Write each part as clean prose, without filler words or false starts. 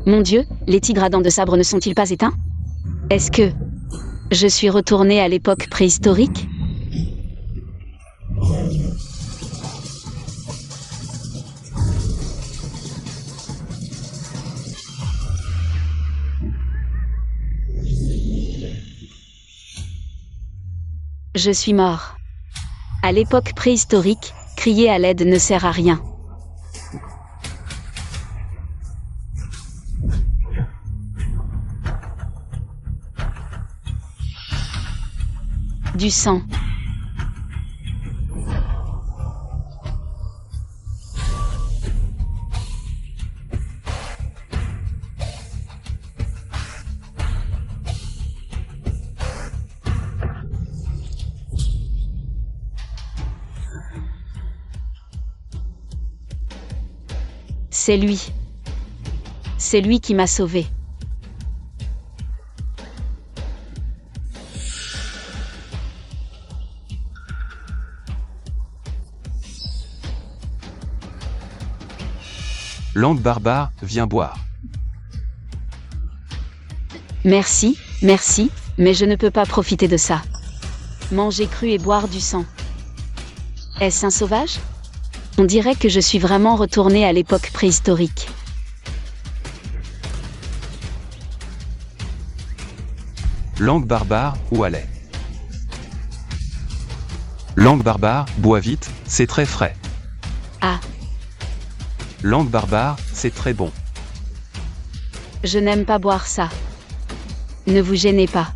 Mon Dieu, les tigres à dents de sabre ne sont-ils pas éteints? Est-ce que je suis retournée à l'époque préhistorique? Je suis mort. À l'époque préhistorique, crier à l'aide ne sert à rien. Du sang. C'est lui. C'est lui qui m'a sauvée. Langue barbare, viens boire. Merci, mais je ne peux pas profiter de ça. Manger cru et boire du sang. Est-ce un sauvage? On dirait que je suis vraiment retournée à l'époque préhistorique. Langue barbare, où allait? Langue barbare, bois vite, c'est très frais. Ah, Langue barbare, c'est très bon. je n'aime pas boire ça. Ne vous gênez pas.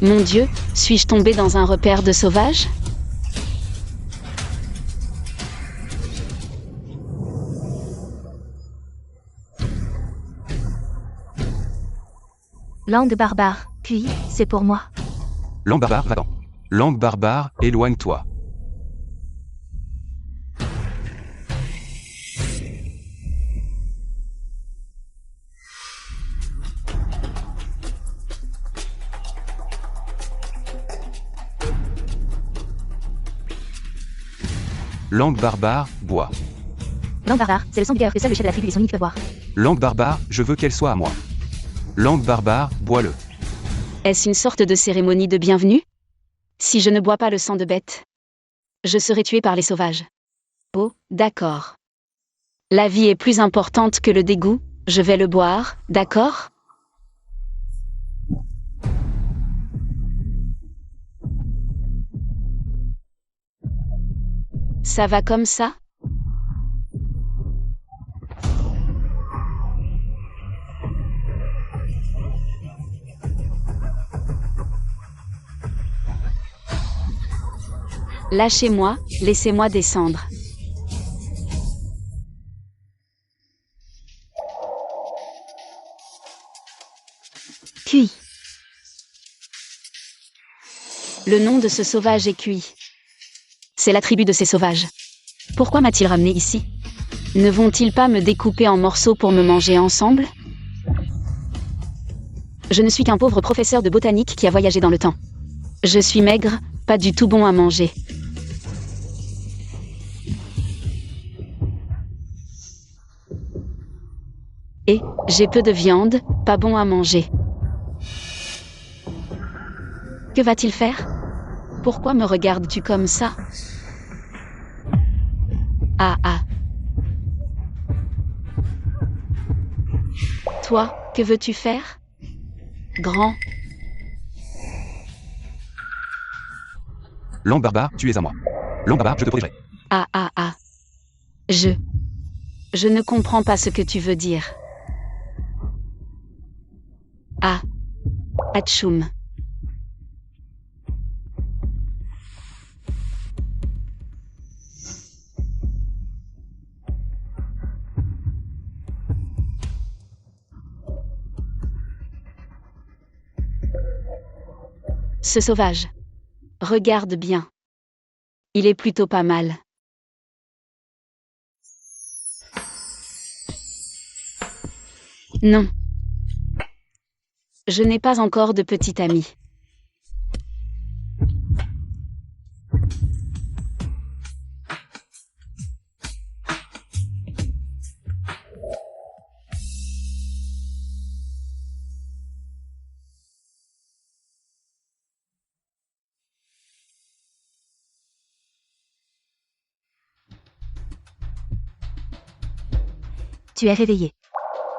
Mon Dieu, suis-je tombée dans un repère de sauvages? Langue barbare, puis, c'est pour moi. Langue barbare, va-t'en. Langue barbare, éloigne-toi. Langue barbare, bois. Langue barbare, c'est le sang vigueur que seul le chef de la tribu et son unique peut boire. Langue barbare, je veux qu'elle soit à moi. Langue barbare, bois-le. Est-ce une sorte de cérémonie de bienvenue? Si je ne bois pas le sang de bête, je serai tuée par les sauvages. Oh, d'accord. La vie est plus importante que le dégoût, je vais le boire, d'accord? Ça va comme ça? Lâchez-moi, laissez-moi descendre. Cuit. Le nom de ce sauvage est Cuit. C'est la tribu de ces sauvages. Pourquoi m'a-t-il ramené ici? Ne vont-ils pas me découper en morceaux pour me manger ensemble? Je ne suis qu'un pauvre professeur de botanique qui a voyagé dans le temps. Je suis maigre, pas du tout bon à manger. Et j'ai peu de viande, pas bon à manger. Que va-t-il faire? Pourquoi me regardes-tu comme ça? Ah ah. Toi, que veux-tu faire? Grand. Langue barbare, tu es à moi. Langue barbare, je te protégerai. Ah ah ah. Je ne comprends pas ce que tu veux dire. Ah. Atchoum. Ce sauvage. Regarde bien. Il est plutôt pas mal. Non. Je n'ai pas encore de petit ami. tu es réveillé.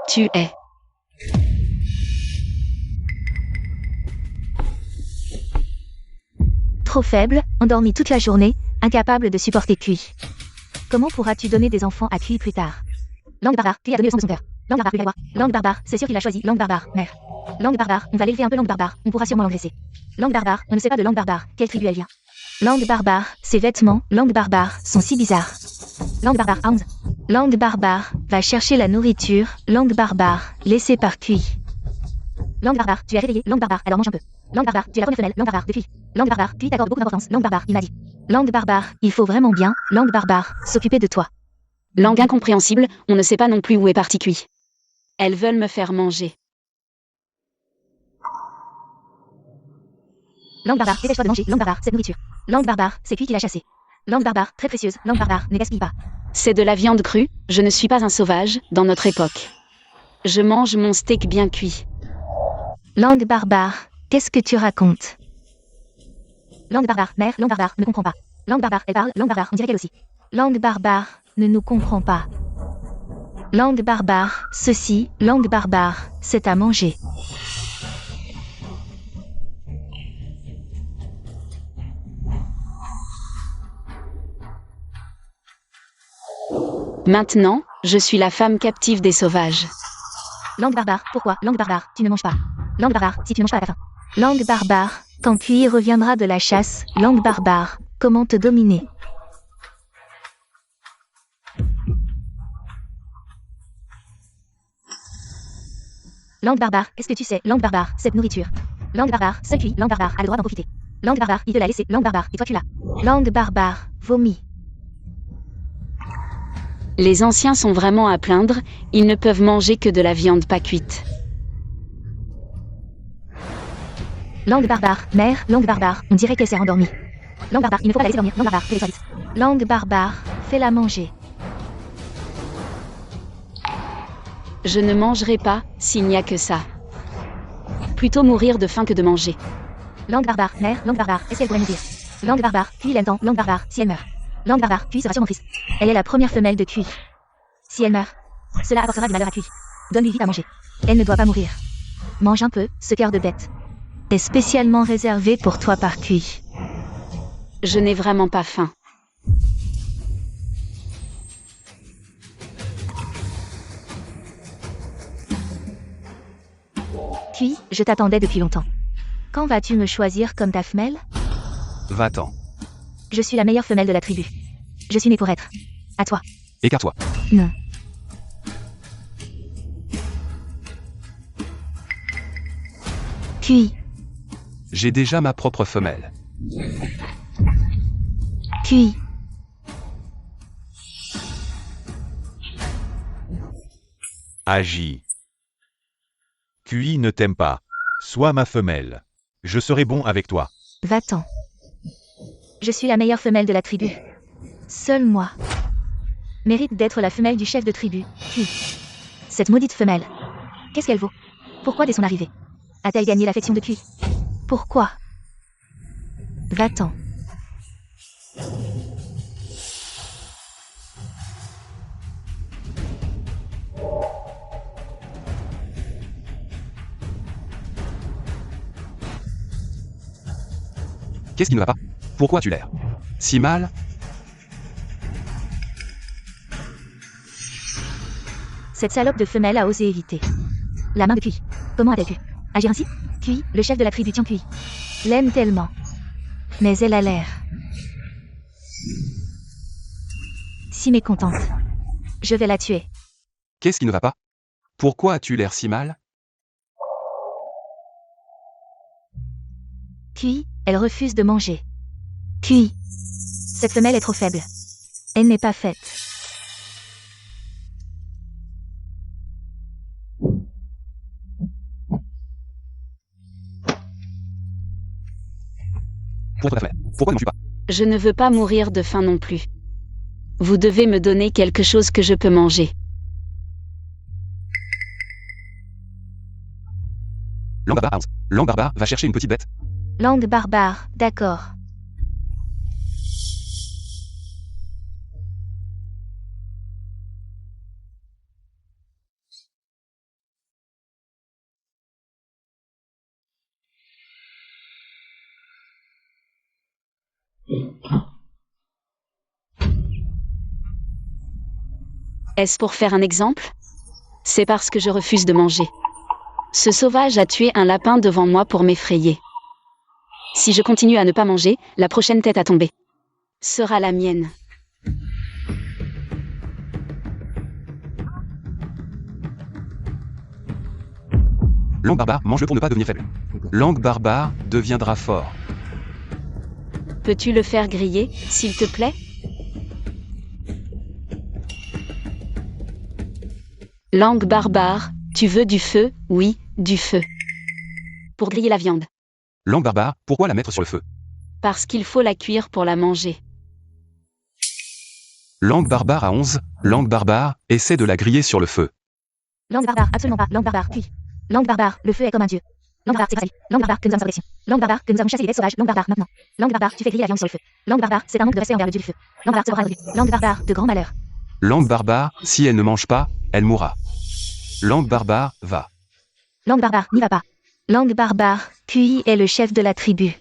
Tu es. Trop faible, endormi toute la journée, incapable de supporter QI. Comment pourras-tu donner des enfants à QI plus tard? Langue barbare, QI a donné le sang de son cœur. Langue barbare, voir. Langue barbare, c'est sûr qu'il a choisi. Langue barbare, mère. Langue barbare, on va l'élever un peu langue barbare, on pourra sûrement l'engraisser. Langue barbare, on ne sait pas de langue barbare, quelle tribu elle vient. Langue barbare, ses vêtements, langue barbare, sont si bizarres. Langue barbare, Hans. Langue barbare, va chercher la nourriture, langue barbare, laissée par QI. Langue barbare, tu es réveillé, langue barbare, alors mange un peu. Langue barbare, tu es la première femelle, langue barbare, depuis. Langue barbare, QI t'accorde beaucoup d'importance, langue barbare, il m'a dit. Langue barbare, il faut vraiment bien, langue barbare, s'occuper de toi. Langue incompréhensible, on ne sait pas non plus où est parti QI. Elles veulent me faire manger. Langue barbare, dépêche-toi de manger, langue barbare, cette nourriture. Langue barbare, c'est QI qui l'a chassée. Langue barbare, très précieuse, langue barbare, ne gaspille pas. C'est de la viande crue, je ne suis pas un sauvage, dans notre époque. Je mange mon steak bien cuit. Langue barbare, qu'est-ce que tu racontes? Langue barbare, mère, langue barbare, ne comprend pas. Langue barbare, elle parle, langue barbare, on dirait qu'elle aussi. Langue barbare, ne nous comprend pas. Langue barbare, ceci, langue barbare, c'est à manger. Maintenant, je suis la femme captive des sauvages. Langue barbare, pourquoi? Langue barbare, tu ne manges pas. Langue barbare, si tu ne manges pas à la fin. Langue barbare, quand QI reviendra de la chasse, langue barbare, comment te dominer? Langue barbare, qu'est-ce que tu sais? Langue barbare, cette nourriture. Langue barbare, seul QI, langue barbare, a le droit d'en profiter. Langue barbare, il te l'a laissé, langue barbare, et toi tu l'as. Langue barbare, vomi. Les anciens sont vraiment à plaindre, ils ne peuvent manger que de la viande pas cuite. Langue barbare, mère, langue barbare, on dirait qu'elle s'est endormie. Langue barbare, il ne faut pas la laisser dormir, langue barbare, fais-les vite. Langue barbare, fais-la manger. Je ne mangerai pas, s'il n'y a que ça. Plutôt mourir de faim que de manger. Langue barbare, mère, langue barbare, est-ce qu'elle pourrait nous dire? Langue barbare, QI l'aime tant, langue barbare, si elle meurt. Langue barbare, QI sera sûrement triste. Elle est la première femelle de QI. Si elle meurt, cela apportera du malheur à QI. Donne-lui vite à manger. Elle ne doit pas mourir. Mange un peu, ce cœur de bête. Est spécialement réservé pour toi par QI. Je n'ai vraiment pas faim. QI, je t'attendais depuis longtemps. Quand vas-tu me choisir comme ta femelle? Va-t'en. Je suis la meilleure femelle de la tribu. Je suis née pour être. À toi. Écarte-toi. Non. QI. J'ai déjà ma propre femelle. QI. Agis. QI ne t'aime pas. Sois ma femelle. Je serai bon avec toi. Va-t'en. Je suis la meilleure femelle de la tribu. Seule moi mérite d'être la femelle du chef de tribu, QI. Cette maudite femelle. Qu'est-ce qu'elle vaut? Pourquoi dès son arrivée a-t-elle gagné l'affection de QI? Pourquoi? Va-t'en. Qu'est-ce qui ne va pas? Pourquoi as-tu l'air si mal? Cette salope de femelle a osé éviter la main de QI. Comment a-t-elle pu agir ainsi? QI, le chef de la tribu tient QI. L'aime tellement. Mais elle a l'air si mécontente. Je vais la tuer. Qu'est-ce qui ne va pas? Pourquoi as-tu l'air si mal? QI, elle refuse de manger. QI. Cette femelle est trop faible. Elle n'est pas faite. Pour ta femelle. Pourquoi ne manges-tu pas? Je ne veux pas mourir de faim non plus. Vous devez me donner quelque chose que je peux manger. Langue barbare, Hans. Langue barbare, va chercher une petite bête. Langue barbare, d'accord. Est-ce pour faire un exemple? C'est parce que je refuse de manger. Ce sauvage a tué un lapin devant moi pour m'effrayer. Si je continue à ne pas manger, la prochaine tête à tomber sera la mienne. Langue barbare, mange-le pour ne pas devenir faible. Langue barbare deviendra fort. Peux-tu le faire griller, s'il te plaît? Langue barbare, tu veux du feu? Oui, du feu. Pour griller la viande. Langue barbare, pourquoi la mettre sur le feu? Parce qu'il faut la cuire pour la manger. Langue barbare à 11. Langue barbare, essaie de la griller sur le feu. Langue barbare, absolument pas. Langue barbare, cuit. Langue barbare, le feu est comme un dieu. Langue barbare, c'est pas facile. Langue barbare, que nous avons sa protection. Langue barbare, que nous avons chassé les bêtes sauvages. Langue barbare, maintenant. Langue barbare, tu fais griller la viande sur le feu. Langue barbare, c'est un manque de respect envers le dieu du feu. Langue barbare, se fera résoudre. Langue barbare, de grand malheur. Langue barbare, si elle ne mange pas, elle mourra. Langue barbare, va. Langue barbare, n'y va pas. Langue barbare, QI est le chef de la tribu.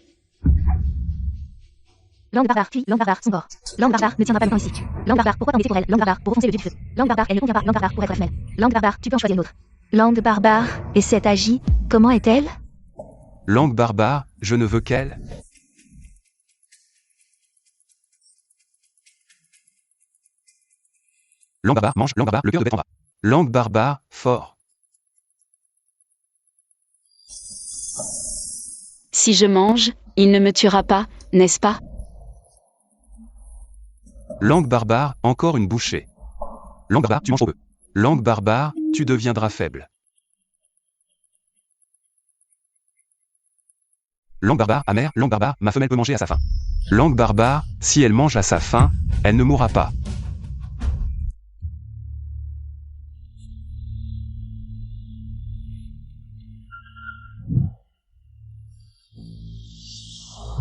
Langue barbare, QI, langue barbare, son corps. Langue barbare, ne tiendra pas longtemps ici. Langue barbare, pourquoi t'embêter pour elle? Langue barbare, pour offenser le dieu du feu. Langue barbare, elle ne convient pas. Langue barbare, pour être femelle. Langue barbare, tu peux en choisir une autre. Langue barbare, et cette Agi, comment est-elle? Langue barbare, je ne veux qu'elle. Langue barbare, mange, langue barbare, le cœur de bête en va. Langue barbare, fort. Si je mange, il ne me tuera pas, n'est-ce pas? Langue barbare, encore une bouchée. Langue barbare, tu manges trop peu. Langue barbare, tu deviendras faible. Langue barbare, amère, langue barbare, ma femelle peut manger à sa faim. Langue barbare, si elle mange à sa faim, elle ne mourra pas.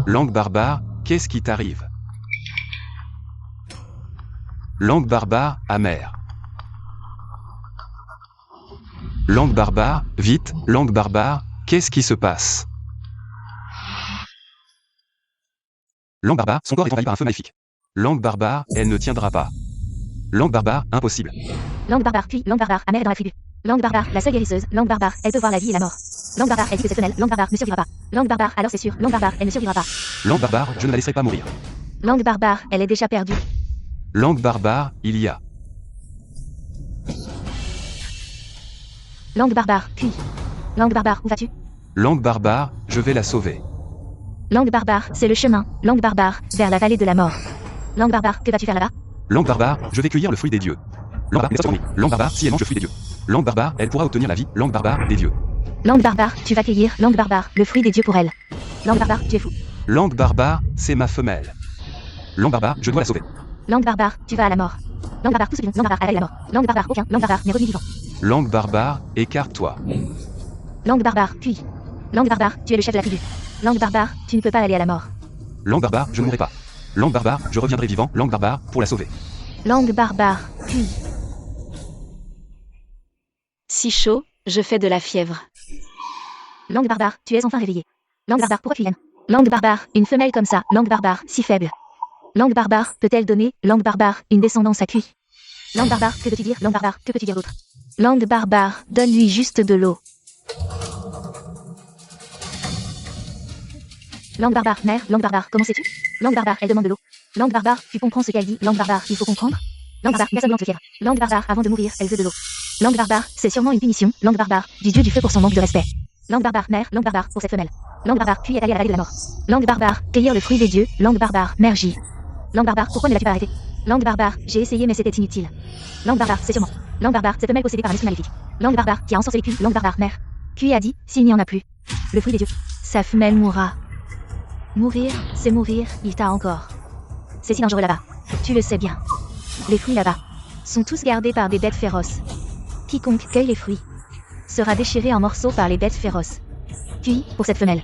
Langue barbare, qu'est-ce qui t'arrive? Langue barbare, amère. Langue barbare, vite, langue barbare, qu'est-ce qui se passe? Langue barbare, son corps est envahi par un feu maléfique. Langue barbare, elle ne tiendra pas. Langue barbare, impossible. Langue barbare, puis langue barbare, amère est dans la tribu. Langue barbare, la seule guérisseuse. Langue barbare, elle peut voir la vie et la mort. Langue barbare, elle dit que cette femelle, langue barbare, ne survivra pas. Langue barbare, alors c'est sûr, langue barbare, elle ne survivra pas. Langue barbare, je ne la laisserai pas mourir. Langue barbare, elle est déjà perdue. Langue barbare, il y a. Langue barbare, puis. Langue barbare, où vas-tu? Langue barbare, je vais la sauver. Langue barbare, c'est le chemin. Langue barbare, vers la vallée de la mort. Langue barbare, que vas-tu faire là-bas? Langue barbare, je vais cueillir le fruit des dieux. Langue barbare, langue barbare, si elle mange le fruit des dieux. Langue barbare, elle pourra obtenir la vie. Langue barbare, des dieux. Langue barbare, tu vas cueillir. Langue barbare, le fruit des dieux pour elle. Langue barbare, tu es fou. Langue barbare, c'est ma femelle. Langue barbare, je dois la sauver. Langue barbare, tu vas à la mort. Langue barbare, tout ce langue barbare, à la mort. Langue barbare, aucun. Langue barbare, n'est revenu vivant. Langue barbare, écarte-toi. Langue barbare, puis. Langue barbare, tu es le chef de la tribu. Langue barbare, tu ne peux pas aller à la mort. Langue barbare, je ne mourrai pas. Langue barbare, je reviendrai vivant. Langue barbare, pour la sauver. Langue barbare, puis. Si chaud, je fais de la fièvre. Langue barbare, tu es enfin réveillé. Langue barbare, pourquoi tu viennes? Langue barbare, une femelle comme ça. Langue barbare, si faible. Langue barbare, peut-elle donner, langue barbare, une descendance à QI? Langue barbare, que veux-tu dire? Langue barbare, que peux-tu dire d'autre? Langue barbare, donne-lui juste de l'eau. Langue barbare, mère, langue barbare, comment sais-tu? Langue barbare, elle demande de l'eau. Langue barbare, tu comprends ce qu'elle dit? Langue barbare, il faut comprendre. Langue barbare, personne blanche de fièvre. Langue barbare, avant de mourir, elle veut de l'eau. Langue barbare, c'est sûrement une punition. Langue barbare, du dieu du feu pour son manque de respect. Langue barbare, mère, langue barbare, pour cette femelle. Langue barbare, puis est allée à la vallée de la mort. Langue barbare, cueillir le fruit des dieux. Langue barbare, mère J. Langue barbare, pourquoi ne l'as-tu pas arrêté? Langue barbare, j'ai essayé mais c'était inutile. Langue barbare, c'est sûrement. Langue barbare, cette femelle possédée par un esprit maléfique. Langue barbare, qui a ensorcelé Q. Langue barbare, mère. Q a dit, s'il n'y en a plus. Le fruit des dieux. Sa femelle mourra. Mourir, c'est mourir, il t'a encore. C'est si dangereux là-bas. Tu le sais bien. Les fruits là-bas sont tous gardés par des bêtes féroces. Quiconque cueille les fruits sera déchiré en morceaux par les bêtes féroces. Puis, pour cette femelle,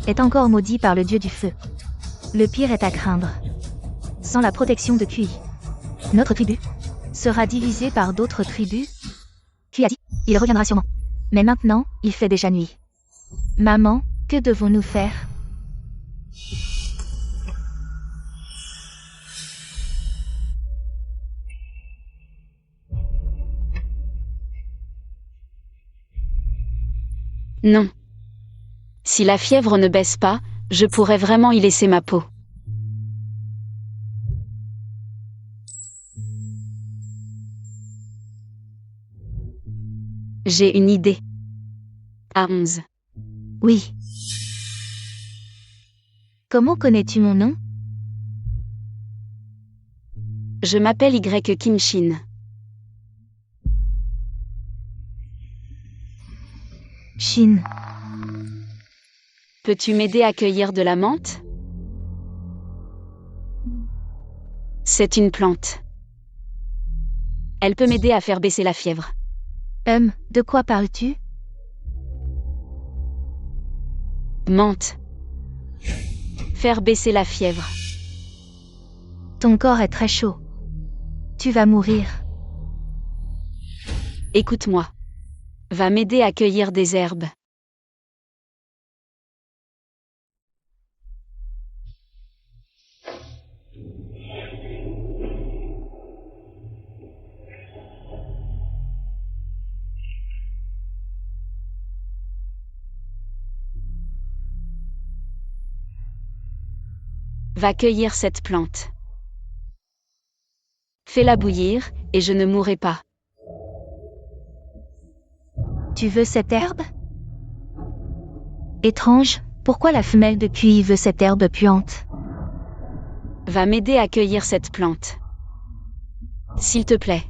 est encore maudit par le dieu du feu. Le pire est à craindre. Sans la protection de QI, notre tribu sera divisée par d'autres tribus. Qui a dit, il reviendra sûrement. Mais maintenant, il fait déjà nuit. Maman, que devons-nous faire? Non. Si la fièvre ne baisse pas, je pourrais vraiment y laisser ma peau. J'ai une idée. À 11. Oui. Comment connais-tu mon nom? Je m'appelle Y Kim-shin. Shin. Peux-tu m'aider à cueillir de la menthe? C'est une plante. Elle peut m'aider à faire baisser la fièvre. De quoi parles-tu? Menthe. Faire baisser la fièvre. Ton corps est très chaud. Tu vas mourir. Écoute-moi. Va m'aider à cueillir des herbes. Va cueillir cette plante. Fais-la bouillir, et je ne mourrai pas. Tu veux cette herbe? Étrange, pourquoi la femelle de Kui veut cette herbe puante? Va m'aider à cueillir cette plante. S'il te plaît.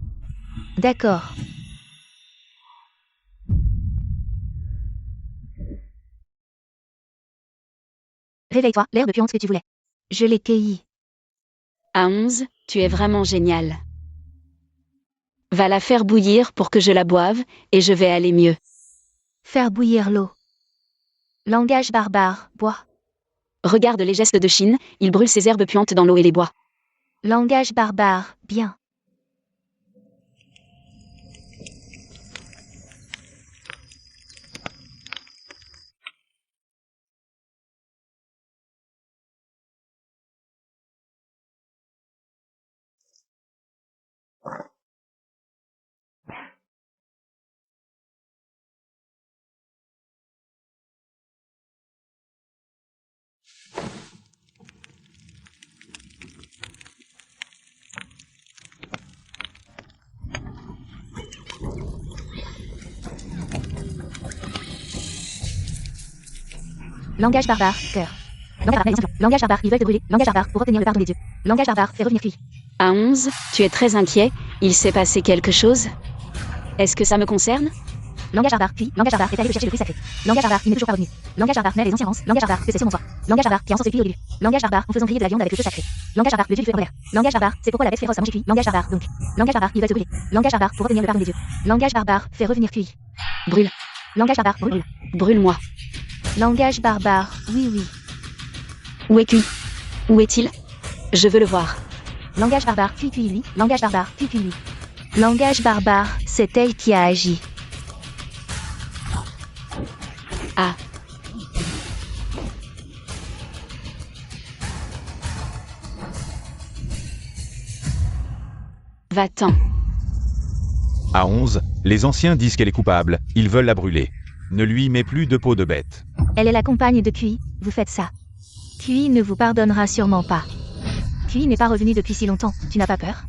D'accord. Réveille-toi, l'herbe puante que tu voulais. Je l'ai cueillie. À 11, tu es vraiment génial. Va la faire bouillir pour que je la boive, et je vais aller mieux. Faire bouillir l'eau. Langage barbare, bois. Regarde les gestes de Shin, il brûle ses herbes puantes dans l'eau et les bois. Langage barbare, bien. Langage barbare, cœur. Langage barbare, ils veulent te brûler. Langage barbare, pour obtenir le pardon des dieux. Langage barbare, fait revenir Kui. À 11, tu es très inquiet, il s'est passé quelque chose? Est-ce que ça me concerne? Langage barbare, Kui. Langage barbare, est allé chercher le fruit sacré. Langage barbare, il n'est toujours pas revenu. Langage barbare, mère les anciens rances. Langage barbare, que c'est sur mon toit. Langage barbare, qui a ensorcellé Kui au début. Langage barbare, en faisant griller de la viande avec le feu sacré. Langage barbare, le dieu du feu en l'air. Langage barbare, c'est pourquoi la bête féroce a mangé Kui. Langage barbare, donc. Langage barbare, ils veulent te brûler. Langage barbare, pour obtenir le pardon des dieux. Langage barbare, fait revenir Kui. Brûle. Langage barbare, brûle. Brûle-moi. Langage barbare, oui, oui. Où est Kui? Où est-il? Je veux le voir. Langage barbare, Kui lui. Langage barbare, Kui lui. Langage barbare, c'est elle qui a agi. Ah. Va-t'en. À 11, les anciens disent qu'elle est coupable, ils veulent la brûler. Ne lui mets plus de peau de bête. Elle est la compagne de Kui, vous faites ça. Kui ne vous pardonnera sûrement pas. Kui n'est pas revenu depuis si longtemps, tu n'as pas peur?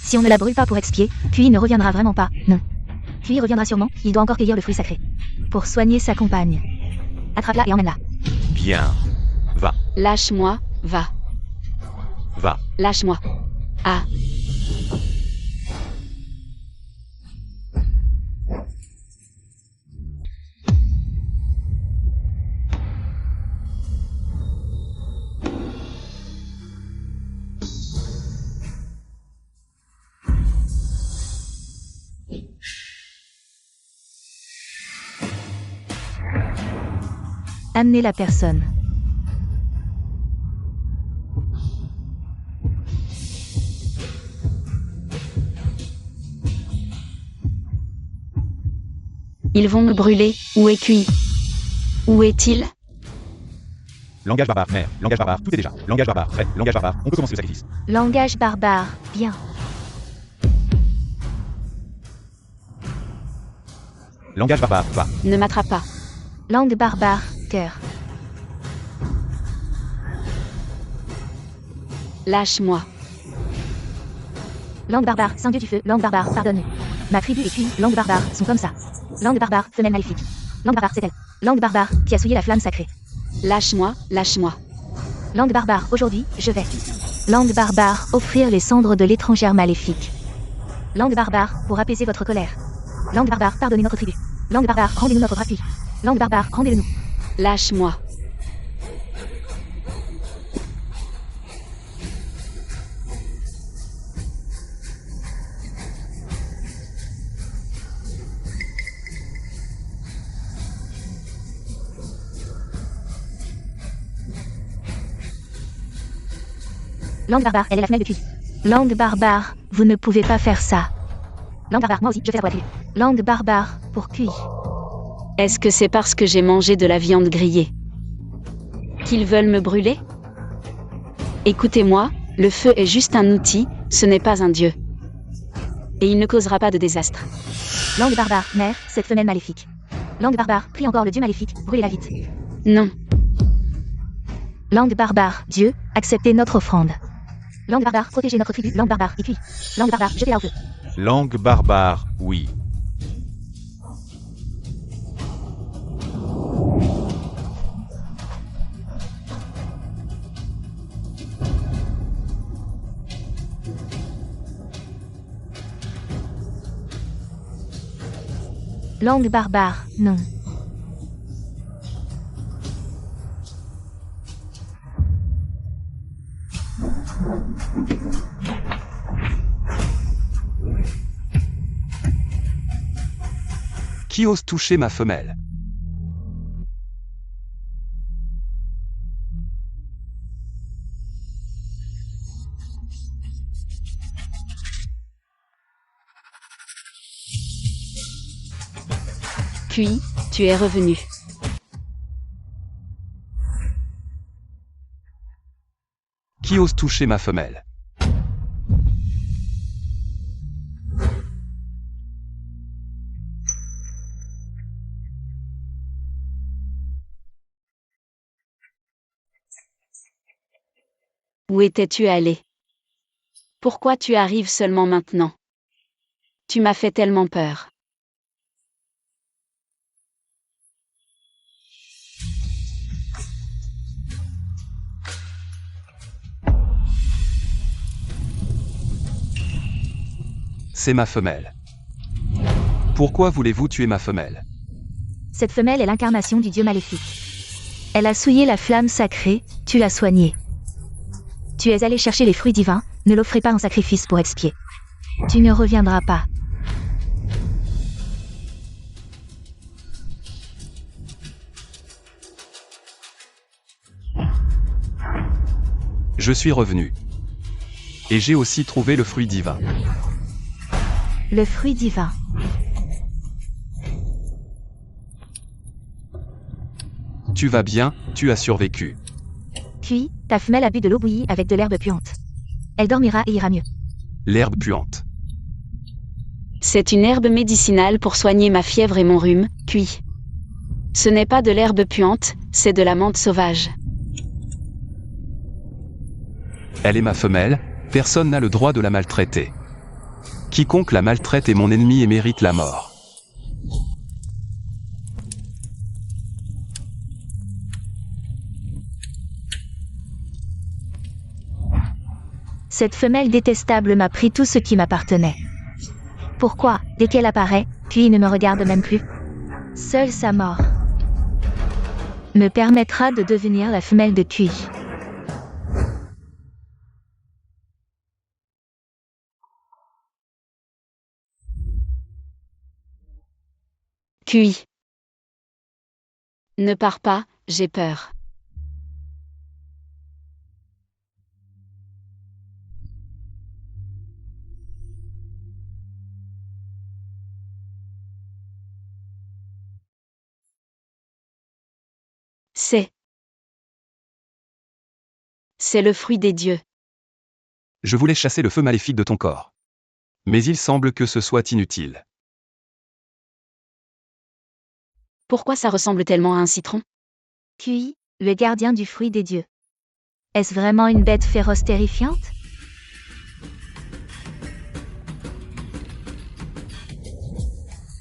Si on ne la brûle pas pour expier, Kui ne reviendra vraiment pas, non. Kui reviendra sûrement, il doit encore cueillir le fruit sacré. Pour soigner sa compagne. Attrape-la et emmène-la. Bien. Va, Lâche-moi, va. va. Lâche-moi. Ah. Amenez la personne. Ils vont me brûler. Où est Kui? Où est-il? Langage barbare, mère. Langage barbare, tout est déjà. Langage barbare, prêt. Langage barbare, on peut commencer le sacrifice. Langage barbare, bien. Langage barbare, va. Ne m'attrape pas. Langue barbare, cœur. Lâche-moi. Langue barbare, saint dieu du feu, langue barbare, pardonne. Ma tribu et Kui, langue barbare, sont comme ça. Langue barbare, femelle maléfique. Langue barbare, c'est elle. Langue barbare, qui a souillé la flamme sacrée. Lâche-moi, lâche-moi. Langue barbare, aujourd'hui, je vais. Langue barbare, offrir les cendres de l'étrangère maléfique. Langue barbare, pour apaiser votre colère. Langue barbare, pardonnez notre tribu. Langue barbare, rendez-nous notre appui. Langue barbare, rendez-le nous. Lâche-moi. Langue barbare, elle est la femelle de Kui. Langue barbare, vous ne pouvez pas faire ça. Langue barbare, moi aussi, je fais la voix de la tribu. Langue barbare, pour Kui. Est-ce que c'est parce que j'ai mangé de la viande grillée qu'ils veulent me brûler? Écoutez-moi, le feu est juste un outil, ce n'est pas un dieu. Et il ne causera pas de désastre. Langue barbare, mère, cette femelle maléfique. Langue barbare, prie encore le dieu maléfique, brûlez-la vite. Non. Langue barbare, Dieu, acceptez notre offrande. Langue barbare, protégez notre tribu, langue barbare, et Kui. Langue barbare, jetez-la au feu. Langue barbare, oui. Langue barbare, non. Qui ose toucher ma femelle? Kui, tu es revenu. Qui ose toucher ma femelle? Où étais-tu allé? Pourquoi tu arrives seulement maintenant? Tu m'as fait tellement peur. C'est ma femelle. Pourquoi voulez-vous tuer ma femelle? Cette femelle est l'incarnation du dieu maléfique. Elle a souillé la flamme sacrée, tu l'as soignée. Tu es allé chercher les fruits divins, ne l'offrez pas en sacrifice pour expier. Tu ne reviendras pas. Je suis revenu. Et j'ai aussi trouvé le fruit divin. Le fruit divin. Tu vas bien, tu as survécu. Puis, ta femelle a bu de l'eau bouillie avec de l'herbe puante. Elle dormira et ira mieux. L'herbe puante. C'est une herbe médicinale pour soigner ma fièvre et mon rhume, Kui. Ce n'est pas de l'herbe puante, c'est de la menthe sauvage. Elle est ma femelle, personne n'a le droit de la maltraiter. Quiconque la maltraite est mon ennemi et mérite la mort. Cette femelle détestable m'a pris tout ce qui m'appartenait. Pourquoi, dès qu'elle apparaît, puis ne me regarde même plus? Seule sa mort me permettra de devenir la femelle de Kui. Kui. Ne pars pas, j'ai peur. C'est le fruit des dieux. Je voulais chasser le feu maléfique de ton corps. Mais il semble que ce soit inutile. Pourquoi ça ressemble tellement à un citron? QI, le gardien du fruit des dieux. Est-ce vraiment une bête féroce terrifiante?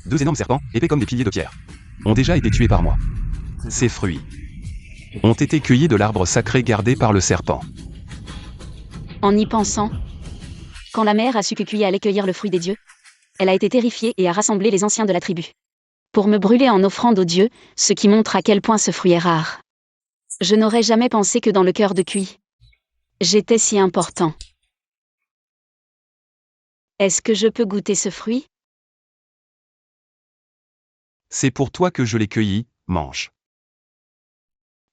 Deux énormes serpents, épais comme des piliers de pierre, ont déjà été tués par moi. Ces fruits ont été cueillis de l'arbre sacré gardé par le serpent. En y pensant, quand la mère a su que Kui allait cueillir le fruit des dieux, elle a été terrifiée et a rassemblé les anciens de la tribu pour me brûler en offrande aux dieux, ce qui montre à quel point ce fruit est rare. Je n'aurais jamais pensé que dans le cœur de Kui, j'étais si important. Est-ce que je peux goûter ce fruit? C'est pour toi que je l'ai cueilli, mange.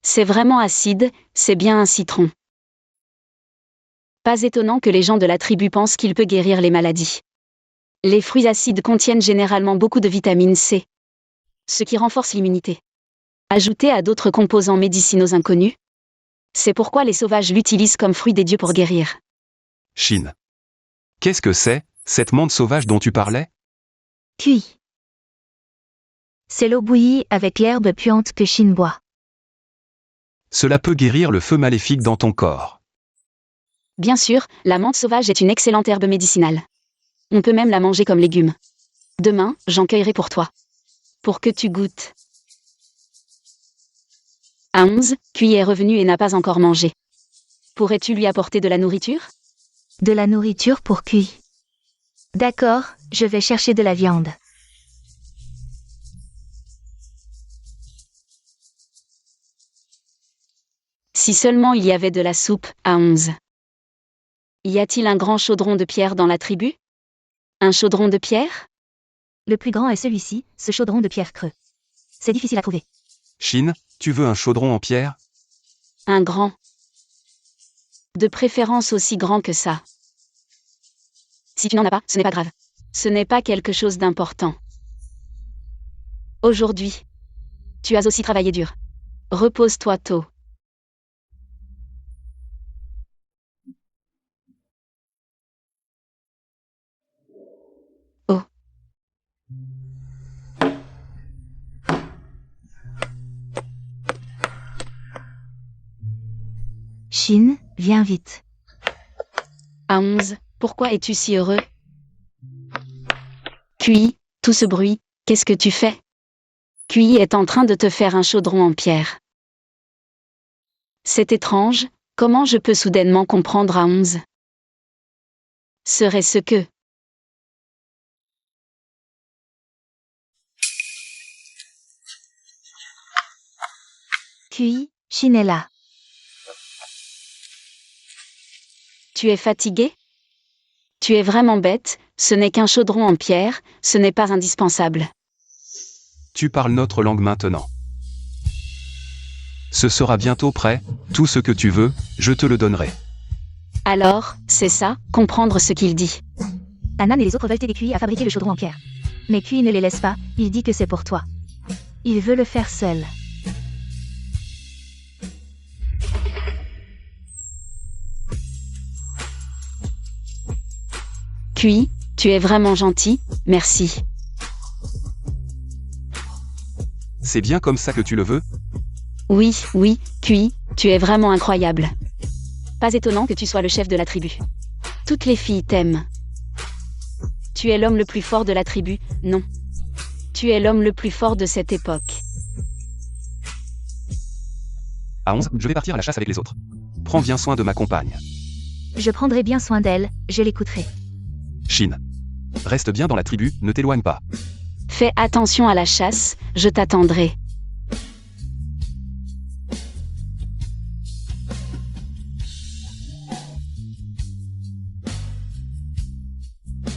C'est vraiment acide, c'est bien un citron. Pas étonnant que les gens de la tribu pensent qu'il peut guérir les maladies. Les fruits acides contiennent généralement beaucoup de vitamine C, ce qui renforce l'immunité. Ajouté à d'autres composants médicinaux inconnus, c'est pourquoi les sauvages l'utilisent comme fruit des dieux pour guérir. Shin. Qu'est-ce que c'est, cette menthe sauvage dont tu parlais? QI. C'est l'eau bouillie avec l'herbe puante que Shin boit. Cela peut guérir le feu maléfique dans ton corps. Bien sûr, la menthe sauvage est une excellente herbe médicinale. On peut même la manger comme légume. Demain, j'en cueillerai pour toi. Pour que tu goûtes. À 11, Kui est revenu et n'a pas encore mangé. Pourrais-tu lui apporter de la nourriture? De la nourriture pour QI. D'accord, je vais chercher de la viande. Si seulement il y avait de la soupe, à 11. Y a-t-il un grand chaudron de pierre dans la tribu? Un chaudron de pierre? Le plus grand est celui-ci, ce chaudron de pierre creux. C'est difficile à trouver. Shin, tu veux un chaudron en pierre? Un grand. De préférence aussi grand que ça. Si tu n'en as pas, ce n'est pas grave. Ce n'est pas quelque chose d'important. Aujourd'hui, tu as aussi travaillé dur. Repose-toi tôt. Oh. Shin, viens vite. À 11, pourquoi es-tu si heureux? Kui, tout ce bruit, qu'est-ce que tu fais? Kui est en train de te faire un chaudron en pierre. C'est étrange, comment je peux soudainement comprendre à 11? Serait-ce que... QI, Shin est là. Tu es fatigué? Tu es vraiment bête, ce n'est qu'un chaudron en pierre, ce n'est pas indispensable. Tu parles notre langue maintenant. Ce sera bientôt prêt, tout ce que tu veux, je te le donnerai. Alors, c'est ça, comprendre ce qu'il dit. Anan et les autres veulent aider QI à fabriquer le chaudron en pierre. Mais QI ne les laisse pas, il dit que c'est pour toi. Il veut le faire seul. Kui, tu es vraiment gentil, merci. C'est bien comme ça que tu le veux? Oui, oui, Kui, tu es vraiment incroyable. Pas étonnant que tu sois le chef de la tribu. Toutes les filles t'aiment. Tu es l'homme le plus fort de la tribu, non. Tu es l'homme le plus fort de cette époque. À 11, je vais partir à la chasse avec les autres. Prends bien soin de ma compagne. Je prendrai bien soin d'elle, je l'écouterai. Shin. Reste bien dans la tribu, ne t'éloigne pas. Fais attention à la chasse, je t'attendrai.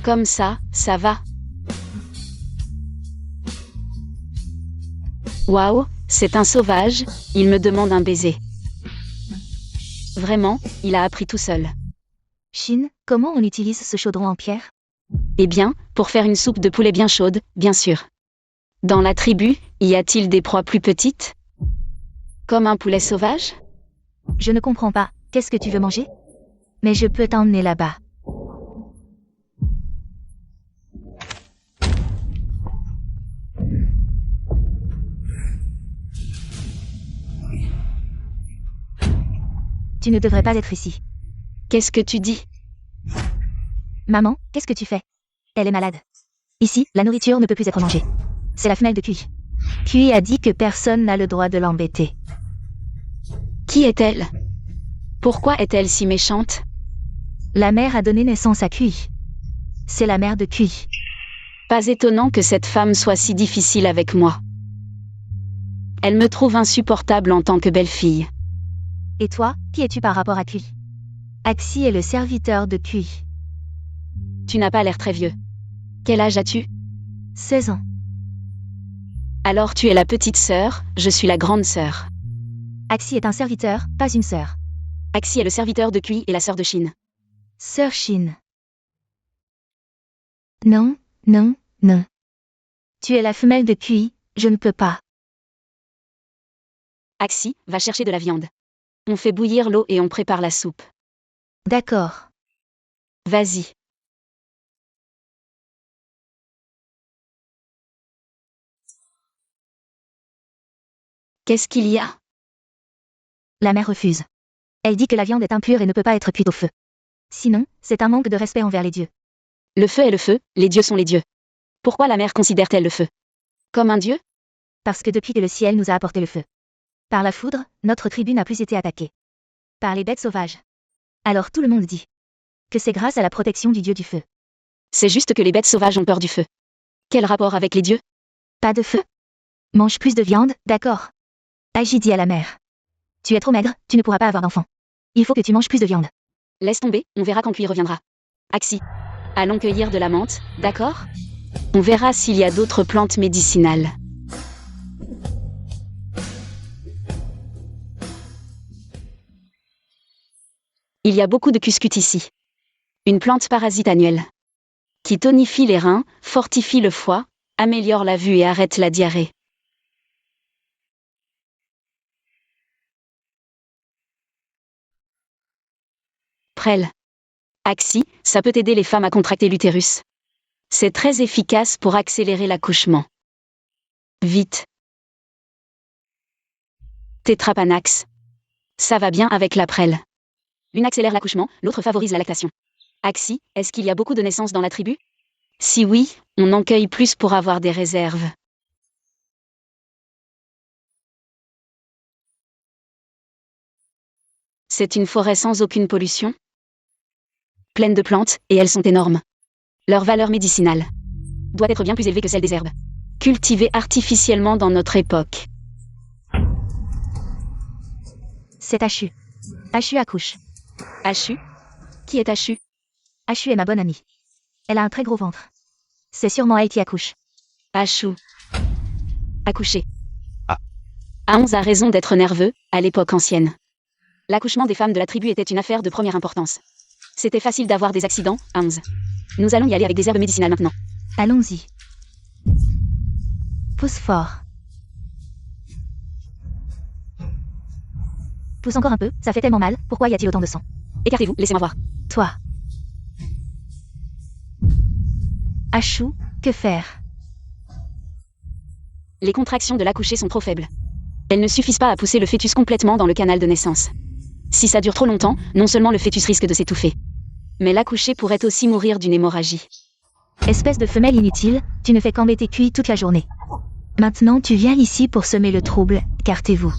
Comme ça va. Waouh, c'est un sauvage, il me demande un baiser. Vraiment, il a appris tout seul. Shin, comment on utilise ce chaudron en pierre? Eh bien, pour faire une soupe de poulet bien chaude, bien sûr. Dans la tribu, y a-t-il des proies plus petites? Comme un poulet sauvage? Je ne comprends pas, qu'est-ce que tu veux manger? Mais je peux t'emmener là-bas. Tu ne devrais pas être ici. Qu'est-ce que tu dis? Maman, qu'est-ce que tu fais? Elle est malade. Ici, la nourriture ne peut plus être mangée. C'est la femelle de Kui. Kui a dit que personne n'a le droit de l'embêter. Qui est-elle? Pourquoi est-elle si méchante? La mère a donné naissance à Kui. C'est la mère de Kui. Pas étonnant que cette femme soit si difficile avec moi. Elle me trouve insupportable en tant que belle-fille. Et toi, qui es-tu par rapport à Kui? Axi est le serviteur de Kui. Tu n'as pas l'air très vieux. Quel âge as-tu? 16 ans. Alors tu es la petite sœur, je suis la grande sœur. Axi est un serviteur, pas une sœur. Axi est le serviteur de Kui et la sœur de Shin. Sœur Shin. Non, non, non. Tu es la femelle de Kui, je ne peux pas. Axi, va chercher de la viande. On fait bouillir l'eau et on prépare la soupe. D'accord. Vas-y. Qu'est-ce qu'il y a? La mère refuse. Elle dit que la viande est impure et ne peut pas être cuite au feu. Sinon, c'est un manque de respect envers les dieux. Le feu est le feu, les dieux sont les dieux. Pourquoi la mère considère-t-elle le feu comme un dieu? Parce que depuis que le ciel nous a apporté le feu. Par la foudre, notre tribu n'a plus été attaquée. Par les bêtes sauvages. Alors tout le monde dit que c'est grâce à la protection du dieu du feu. C'est juste que les bêtes sauvages ont peur du feu. Quel rapport avec les dieux? Pas de feu. Mange plus de viande, d'accord. Agi dit à la mère. Tu es trop maigre, tu ne pourras pas avoir d'enfant. Il faut que tu manges plus de viande. Laisse tomber, on verra quand Kui reviendra. Axi. Allons cueillir de la menthe, d'accord? On verra s'il y a d'autres plantes médicinales. Il y a beaucoup de cuscut ici. Une plante parasite annuelle. Qui tonifie les reins, fortifie le foie, améliore la vue et arrête la diarrhée. Prêle. Axi, ça peut aider les femmes à contracter l'utérus. C'est très efficace pour accélérer l'accouchement. Vite. Tétrapanax. Ça va bien avec la prêle. L'une accélère l'accouchement, l'autre favorise la lactation. Axi, est-ce qu'il y a beaucoup de naissances dans la tribu? Si oui, on en cueille plus pour avoir des réserves. C'est une forêt sans aucune pollution, pleine de plantes, et elles sont énormes. Leur valeur médicinale doit être bien plus élevée que celle des herbes cultivées artificiellement dans notre époque. C'est Achu. Achu accouche. Achu? Qui est Achu? Achu est ma bonne amie. Elle a un très gros ventre. C'est sûrement elle qui accouche. Achu. Accoucher. Ah. Aonz a raison d'être nerveux, à l'époque ancienne. L'accouchement des femmes de la tribu était une affaire de première importance. C'était facile d'avoir des accidents, Aonz. Nous allons y aller avec des herbes médicinales maintenant. Allons-y. Pousse fort. Pousse encore un peu, ça fait tellement mal, pourquoi y a-t-il autant de sang? Écartez-vous, laissez-moi voir. Toi. Achou, que faire? Les contractions de l'accoucher sont trop faibles. Elles ne suffisent pas à pousser le fœtus complètement dans le canal de naissance. Si ça dure trop longtemps, non seulement le fœtus risque de s'étouffer, mais l'accoucher pourrait aussi mourir d'une hémorragie. Espèce de femelle inutile, tu ne fais qu'embêter Kui toute la journée. Maintenant tu viens ici pour semer le trouble, écartez-vous.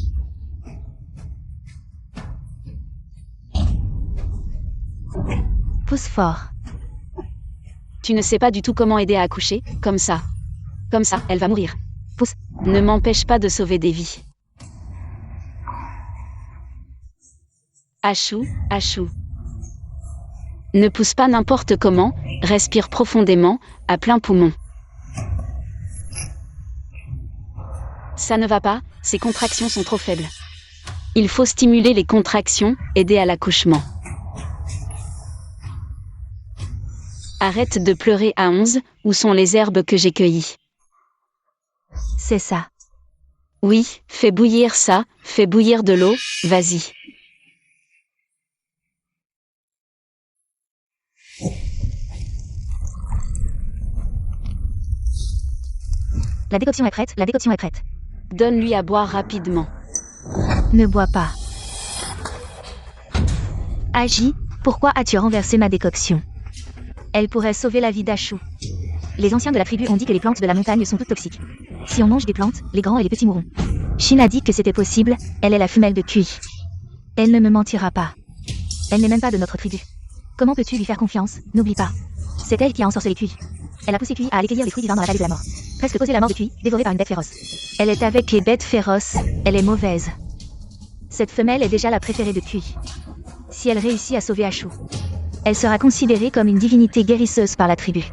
Pousse fort. Tu ne sais pas du tout comment aider à accoucher, comme ça. Comme ça, elle va mourir. Pousse. Ne m'empêche pas de sauver des vies. Achou, achou. Ne pousse pas n'importe comment, respire profondément, à plein poumon. Ça ne va pas, ces contractions sont trop faibles. Il faut stimuler les contractions, aider à l'accouchement. Arrête de pleurer à 11, où sont les herbes que j'ai cueillies? C'est ça. Oui, fais bouillir ça, fais bouillir de l'eau, vas-y. La décoction est prête, la décoction est prête. Donne-lui à boire rapidement. Ne bois pas. Agi, pourquoi as-tu renversé ma décoction? Elle pourrait sauver la vie d'Achou. Les anciens de la tribu ont dit que les plantes de la montagne sont toutes toxiques. Si on mange des plantes, les grands et les petits mourront. Shin a dit que c'était possible, elle est la femelle de Kui. Elle ne me mentira pas. Elle n'est même pas de notre tribu. Comment peux-tu lui faire confiance? N'oublie pas. C'est elle qui a ensorcelé Kui. Elle a poussé Kui à aller cueillir les fruits divins dans la vallée de la mort. Presque causé la mort de Kui, dévorée par une bête féroce. Elle est avec les bêtes féroces, elle est mauvaise. Cette femelle est déjà la préférée de Kui. Si elle réussit à sauver Achou, elle sera considérée comme une divinité guérisseuse par la tribu.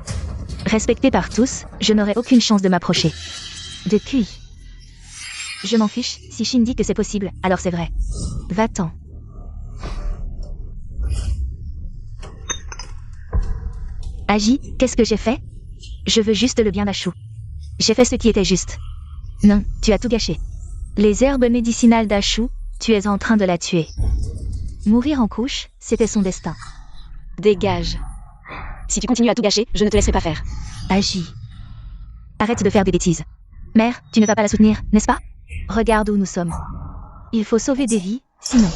Respectée par tous, je n'aurai aucune chance de m'approcher. De Kui. Je m'en fiche, si Shin dit que c'est possible, alors c'est vrai. Va-t'en. Agi, qu'est-ce que j'ai fait? Je veux juste le bien d'Achou. J'ai fait ce qui était juste. Non, tu as tout gâché. Les herbes médicinales d'Achou, tu es en train de la tuer. Mourir en couche, c'était son destin. Dégage. Si tu continues à tout gâcher, je ne te laisserai pas faire. Agi. Arrête de faire des bêtises. Mère, tu ne vas pas la soutenir, n'est-ce pas? Regarde où nous sommes. Il faut sauver des vies, sinon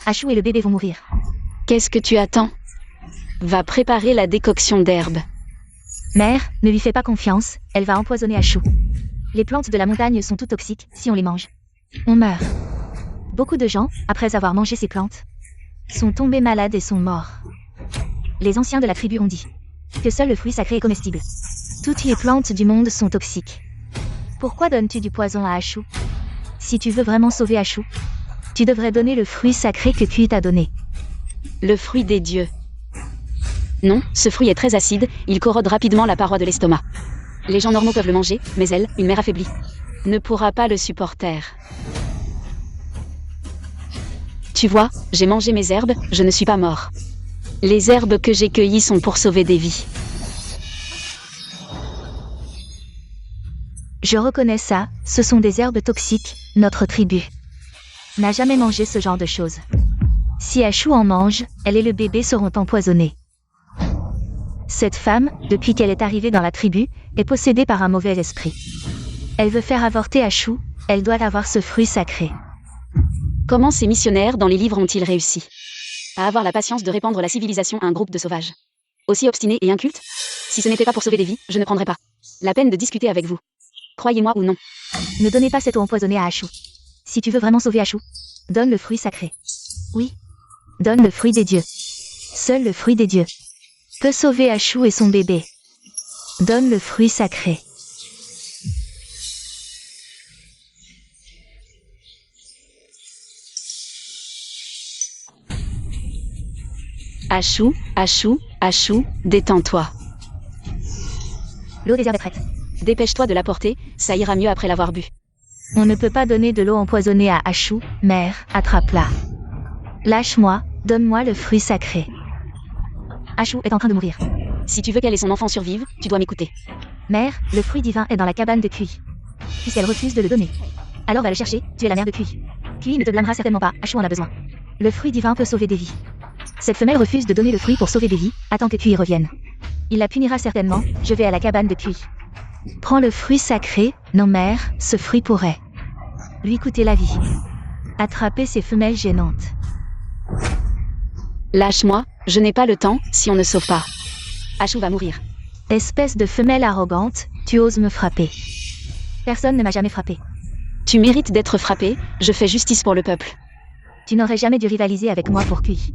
Achou et le bébé vont mourir. Qu'est-ce que tu attends? Va préparer la décoction d'herbe. Mère, ne lui fais pas confiance, elle va empoisonner Achou. Les plantes de la montagne sont toutes toxiques, si on les mange, on meurt. Beaucoup de gens, après avoir mangé ces plantes, sont tombés malades et sont morts. Les anciens de la tribu ont dit que seul le fruit sacré est comestible. Toutes les plantes du monde sont toxiques. Pourquoi donnes-tu du poison à Achou? Si tu veux vraiment sauver Achou, tu devrais donner le fruit sacré que Kui t'a donné. Le fruit des dieux. Non, ce fruit est très acide, il corrode rapidement la paroi de l'estomac. Les gens normaux peuvent le manger, mais elle, une mère affaiblie, ne pourra pas le supporter. Tu vois, j'ai mangé mes herbes, je ne suis pas mort. Les herbes que j'ai cueillies sont pour sauver des vies. Je reconnais ça, ce sont des herbes toxiques, notre tribu n'a jamais mangé ce genre de choses. Si Achou en mange, elle et le bébé seront empoisonnés. Cette femme, depuis qu'elle est arrivée dans la tribu, est possédée par un mauvais esprit. Elle veut faire avorter Achou, elle doit avoir ce fruit sacré. Comment ces missionnaires dans les livres ont-ils réussi à avoir la patience de répandre la civilisation à un groupe de sauvages aussi obstinés et incultes? Si ce n'était pas pour sauver des vies, je ne prendrais pas la peine de discuter avec vous. Croyez-moi ou non. Ne donnez pas cette eau empoisonnée à Achou. Si tu veux vraiment sauver Achou, donne le fruit sacré. Oui. Donne le fruit des dieux. Seul le fruit des dieux peut sauver Achou et son bébé. Donne le fruit sacré. Achou, Achou, Achou, détends-toi. L'eau des herbes est prête. Dépêche-toi de l'apporter, ça ira mieux après l'avoir bu. On ne peut pas donner de l'eau empoisonnée à Achou, mère, attrape-la. Lâche-moi, donne-moi le fruit sacré. Achou est en train de mourir. Si tu veux qu'elle et son enfant survivent, tu dois m'écouter. Mère, le fruit divin est dans la cabane de Kui. Puisqu'elle refuse de le donner, alors va le chercher, tu es la mère de Kui. Kui ne te blâmera certainement pas, Achou en a besoin. Le fruit divin peut sauver des vies. Cette femelle refuse de donner le fruit pour sauver des vies, attends que Kui revienne. Il la punira certainement, je vais à la cabane de Kui. Prends le fruit sacré, non mère, ce fruit pourrait lui coûter la vie. Attraper ces femelles gênantes. Lâche-moi, je n'ai pas le temps, si on ne sauve pas. Achou va mourir. Espèce de femelle arrogante, tu oses me frapper. Personne ne m'a jamais frappé. Tu mérites d'être frappé, je fais justice pour le peuple. Tu n'aurais jamais dû rivaliser avec moi pour Kui.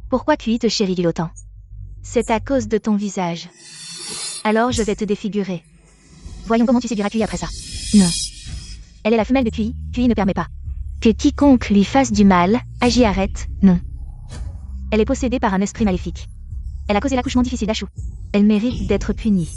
Pourquoi Kui te chérit autant? C'est à cause de ton visage. Alors je vais te défigurer. Voyons comment tu séduiras Kui après ça. Non. Elle est la femelle de Kui, Kui ne permet pas que quiconque lui fasse du mal, Agi arrête, non. Elle est possédée par un esprit maléfique. Elle a causé l'accouchement difficile d'Achou. Elle mérite d'être punie.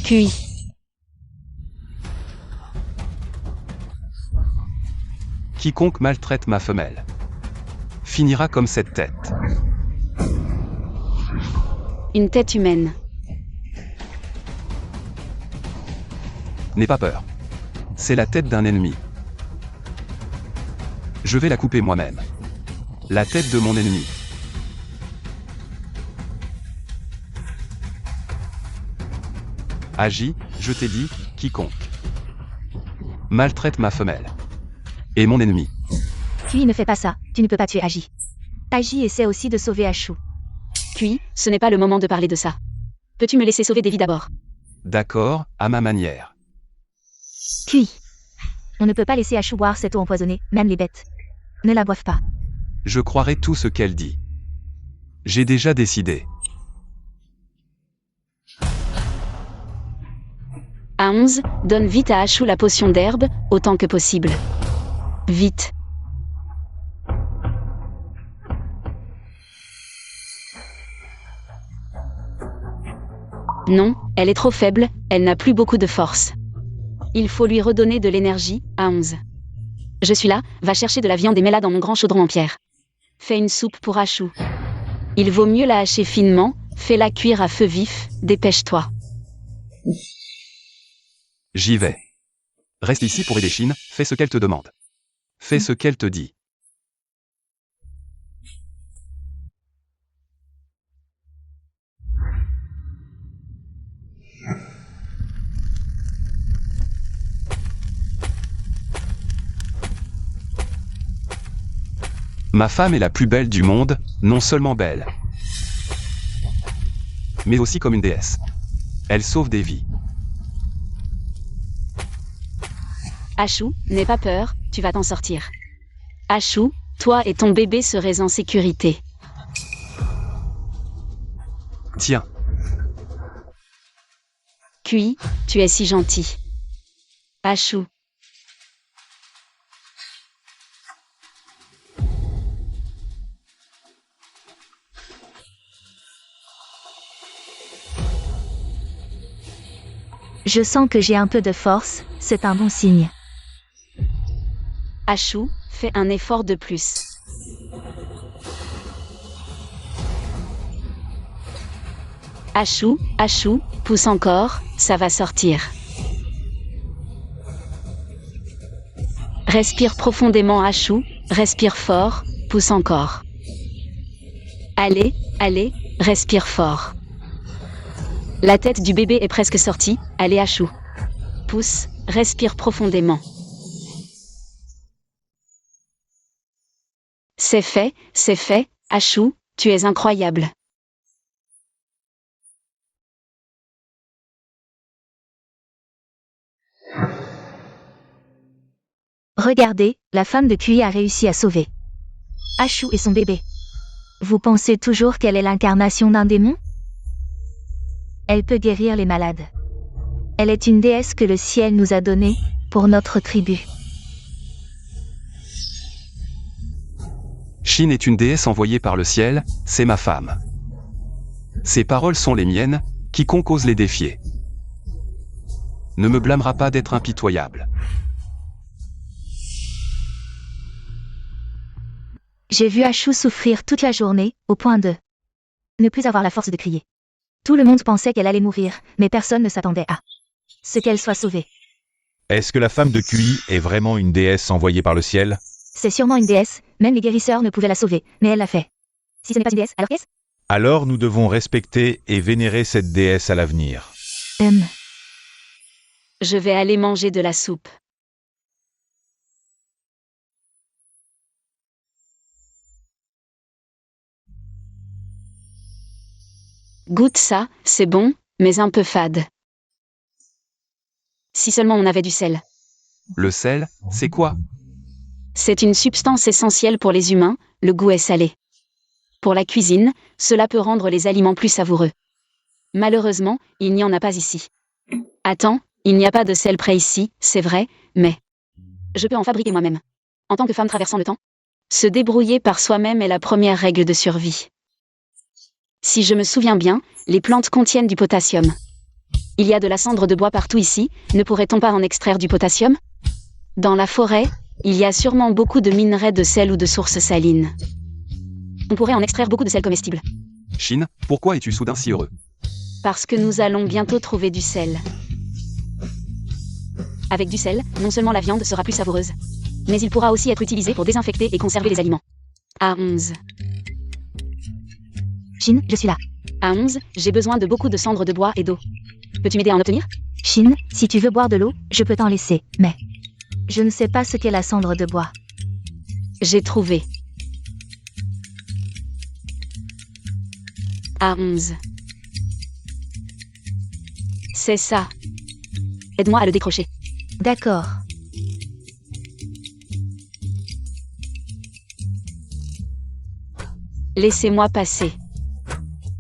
Kui. Quiconque maltraite ma femelle finira comme cette tête. Une tête humaine. N'aie pas peur. C'est la tête d'un ennemi. Je vais la couper moi-même. La tête de mon ennemi. Agis, je t'ai dit, quiconque maltraite ma femelle est mon ennemi. Kui ne fais pas ça, tu ne peux pas tuer Agi. Agi essaie aussi de sauver Ashu. Kui, ce n'est pas le moment de parler de ça. Peux-tu me laisser sauver des vies d'abord? D'accord, à ma manière. Kui. On ne peut pas laisser Ashu boire cette eau empoisonnée, même les bêtes. Ne la boivent pas. Je croirai tout ce qu'elle dit. J'ai déjà décidé. À 11, donne vite à Ashu la potion d'herbe, autant que possible. Vite. Non, elle est trop faible, elle n'a plus beaucoup de force. Il faut lui redonner de l'énergie, à 11. Je suis là, va chercher de la viande et mets-la dans mon grand chaudron en pierre. Fais une soupe pour Ashu. Il vaut mieux la hacher finement, fais-la cuire à feu vif, dépêche-toi. J'y vais. Reste ici pour aider Shin, fais ce qu'elle te demande. Fais ce qu'elle te dit. Ma femme est la plus belle du monde, non seulement belle, mais aussi comme une déesse. Elle sauve des vies. Ashu, n'aie pas peur, tu vas t'en sortir. Ashu, toi et ton bébé serez en sécurité. Tiens, Kui, tu es si gentil. Ashu. Je sens que j'ai un peu de force, c'est un bon signe. Ashu, fais un effort de plus. Ashu, Ashu, pousse encore, ça va sortir. Respire profondément Ashu, respire fort, pousse encore. Allez, allez, respire fort. La tête du bébé est presque sortie, allez Ashu. Pousse, respire profondément. C'est fait, Ashu, tu es incroyable. Regardez, la femme de Kui a réussi à sauver Ashu et son bébé. Vous pensez toujours qu'elle est l'incarnation d'un démon? Elle peut guérir les malades. Elle est une déesse que le ciel nous a donnée, pour notre tribu. Shin est une déesse envoyée par le ciel, c'est ma femme. Ses paroles sont les miennes, quiconque ose les défier ne me blâmera pas d'être impitoyable. J'ai vu Ashu souffrir toute la journée, au point de ne plus avoir la force de crier. Tout le monde pensait qu'elle allait mourir, mais personne ne s'attendait à ce qu'elle soit sauvée. Est-ce que la femme de Kui est vraiment une déesse envoyée par le ciel? C'est sûrement une déesse, même les guérisseurs ne pouvaient la sauver, mais elle l'a fait. Si ce n'est pas une déesse, alors qu'est-ce? Alors nous devons respecter et vénérer cette déesse à l'avenir. Je vais aller manger de la soupe. Goûte ça, c'est bon, mais un peu fade. Si seulement on avait du sel. Le sel, c'est quoi? C'est une substance essentielle pour les humains, le goût est salé. Pour la cuisine, cela peut rendre les aliments plus savoureux. Malheureusement, il n'y en a pas ici. Attends, il n'y a pas de sel près ici, c'est vrai, mais je peux en fabriquer moi-même. En tant que femme traversant le temps, se débrouiller par soi-même est la première règle de survie. Si je me souviens bien, les plantes contiennent du potassium. Il y a de la cendre de bois partout ici, ne pourrait-on pas en extraire du potassium? Dans la forêt, Il y a sûrement beaucoup de minerais de sel ou de sources salines. On pourrait en extraire beaucoup de sel comestible. Shin, pourquoi es-tu soudain si heureux? Parce que nous allons bientôt trouver du sel. Avec du sel, non seulement la viande sera plus savoureuse, mais il pourra aussi être utilisé pour désinfecter et conserver les aliments. À 11. Shin, je suis là. À 11, j'ai besoin de beaucoup de cendres de bois et d'eau. Peux-tu m'aider à en obtenir? Shin, si tu veux boire de l'eau, je peux t'en laisser, mais je ne sais pas ce qu'est la cendre de bois. J'ai trouvé. À 11. C'est ça. Aide-moi à le décrocher. D'accord. Laissez-moi passer.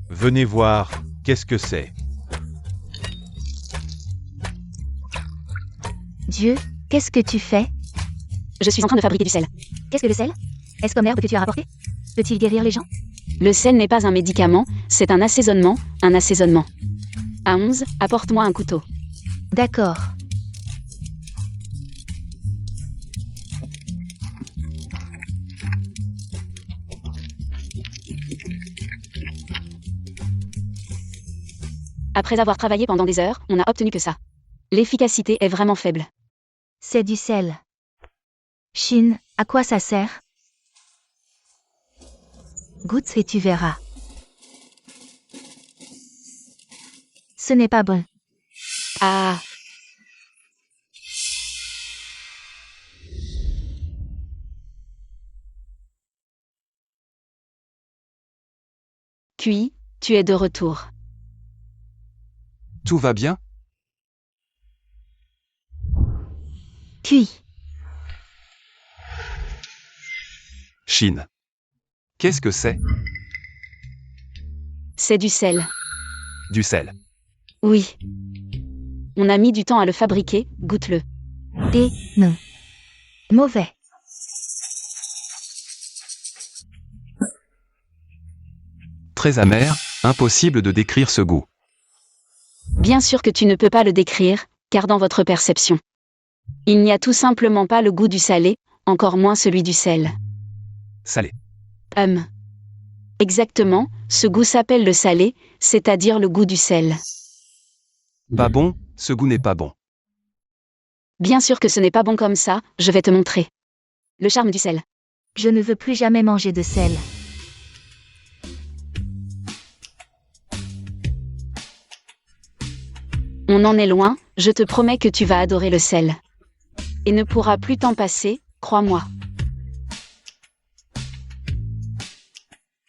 Venez voir, qu'est-ce que c'est? Dieu, qu'est-ce que tu fais? Je suis en train de fabriquer du sel. Qu'est-ce que le sel? Est-ce comme l'herbe que tu as rapporté? Peut-il guérir les gens? Le sel n'est pas un médicament, c'est un assaisonnement, un assaisonnement. À 11, apporte-moi un couteau. D'accord. Après avoir travaillé pendant des heures, on n'a obtenu que ça. L'efficacité est vraiment faible. C'est du sel. Shin, à quoi ça sert? Goûte et tu verras. Ce n'est pas bon. Ah. Cuit, tu es de retour. Tout va bien? Cuit. Shin. Qu'est-ce que c'est? C'est du sel. Du sel. Oui. On a mis du temps à le fabriquer, goûte-le. Et non. Mauvais. Très amer, impossible de décrire ce goût. Bien sûr que tu ne peux pas le décrire, car dans votre perception, il n'y a tout simplement pas le goût du salé, encore moins celui du sel. Salé. Exactement, ce goût s'appelle le salé, c'est-à-dire le goût du sel. Pas bon, ce goût n'est pas bon. Bien sûr que ce n'est pas bon comme ça, je vais te montrer. Le charme du sel. Je ne veux plus jamais manger de sel. On en est loin, je te promets que tu vas adorer le sel. Et ne pourra plus t'en passer, crois-moi.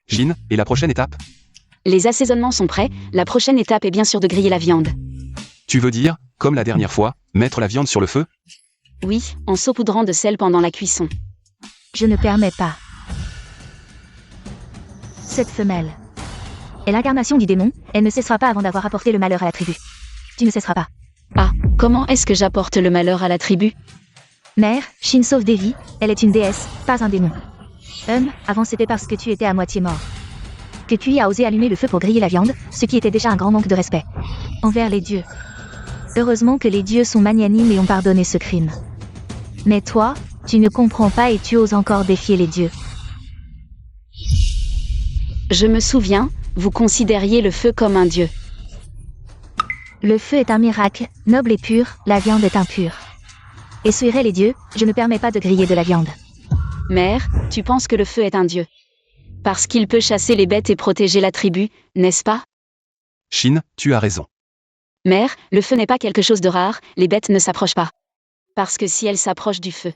Shin, et la prochaine étape? Les assaisonnements sont prêts, la prochaine étape est bien sûr de griller la viande. Tu veux dire, comme la dernière fois, mettre la viande sur le feu? Oui, en saupoudrant de sel pendant la cuisson. Je ne permets pas. Cette femelle est l'incarnation du démon, elle ne cessera pas avant d'avoir apporté le malheur à la tribu. Tu ne cesseras pas. Ah, comment est-ce que j'apporte le malheur à la tribu? Mère, Shin sauve Devi, elle est une déesse, pas un démon. Avant c'était parce que tu étais à moitié mort. Que Kui a osé allumer le feu pour griller la viande, ce qui était déjà un grand manque de respect envers les dieux. Heureusement que les dieux sont magnanimes et ont pardonné ce crime. Mais toi, tu ne comprends pas et tu oses encore défier les dieux. Je me souviens, vous considériez le feu comme un dieu. Le feu est un miracle, noble et pur, la viande est impure. Et suivrai les dieux, je ne permets pas de griller de la viande. Mère, tu penses que le feu est un dieu. Parce qu'il peut chasser les bêtes et protéger la tribu, n'est-ce pas? Shin, tu as raison. Mère, le feu n'est pas quelque chose de rare, les bêtes ne s'approchent pas. Parce que si elles s'approchent du feu,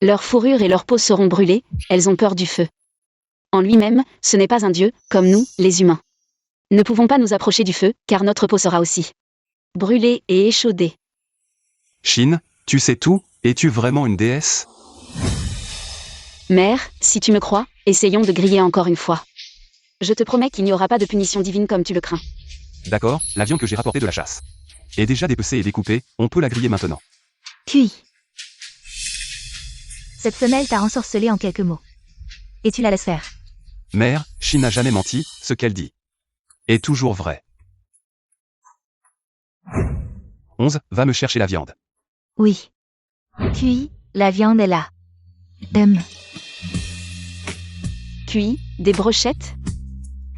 leur fourrure et leur peau seront brûlées, elles ont peur du feu. En lui-même, ce n'est pas un dieu, comme nous, les humains. Ne pouvons pas nous approcher du feu, car notre peau sera aussi brûlée et échaudée. Shin, tu sais tout, es-tu vraiment une déesse? Mère, si tu me crois, essayons de griller encore une fois. Je te promets qu'il n'y aura pas de punition divine comme tu le crains. D'accord, la viande que j'ai rapportée de la chasse est déjà dépecée et découpée, on peut la griller maintenant. Kui. Cette femelle t'a ensorcelé en quelques mots. Et tu la laisses faire. Mère, Shin n'a jamais menti, ce qu'elle dit est toujours vrai. 11, va me chercher la viande. Oui. Kui, La viande est là. Cuit, des brochettes,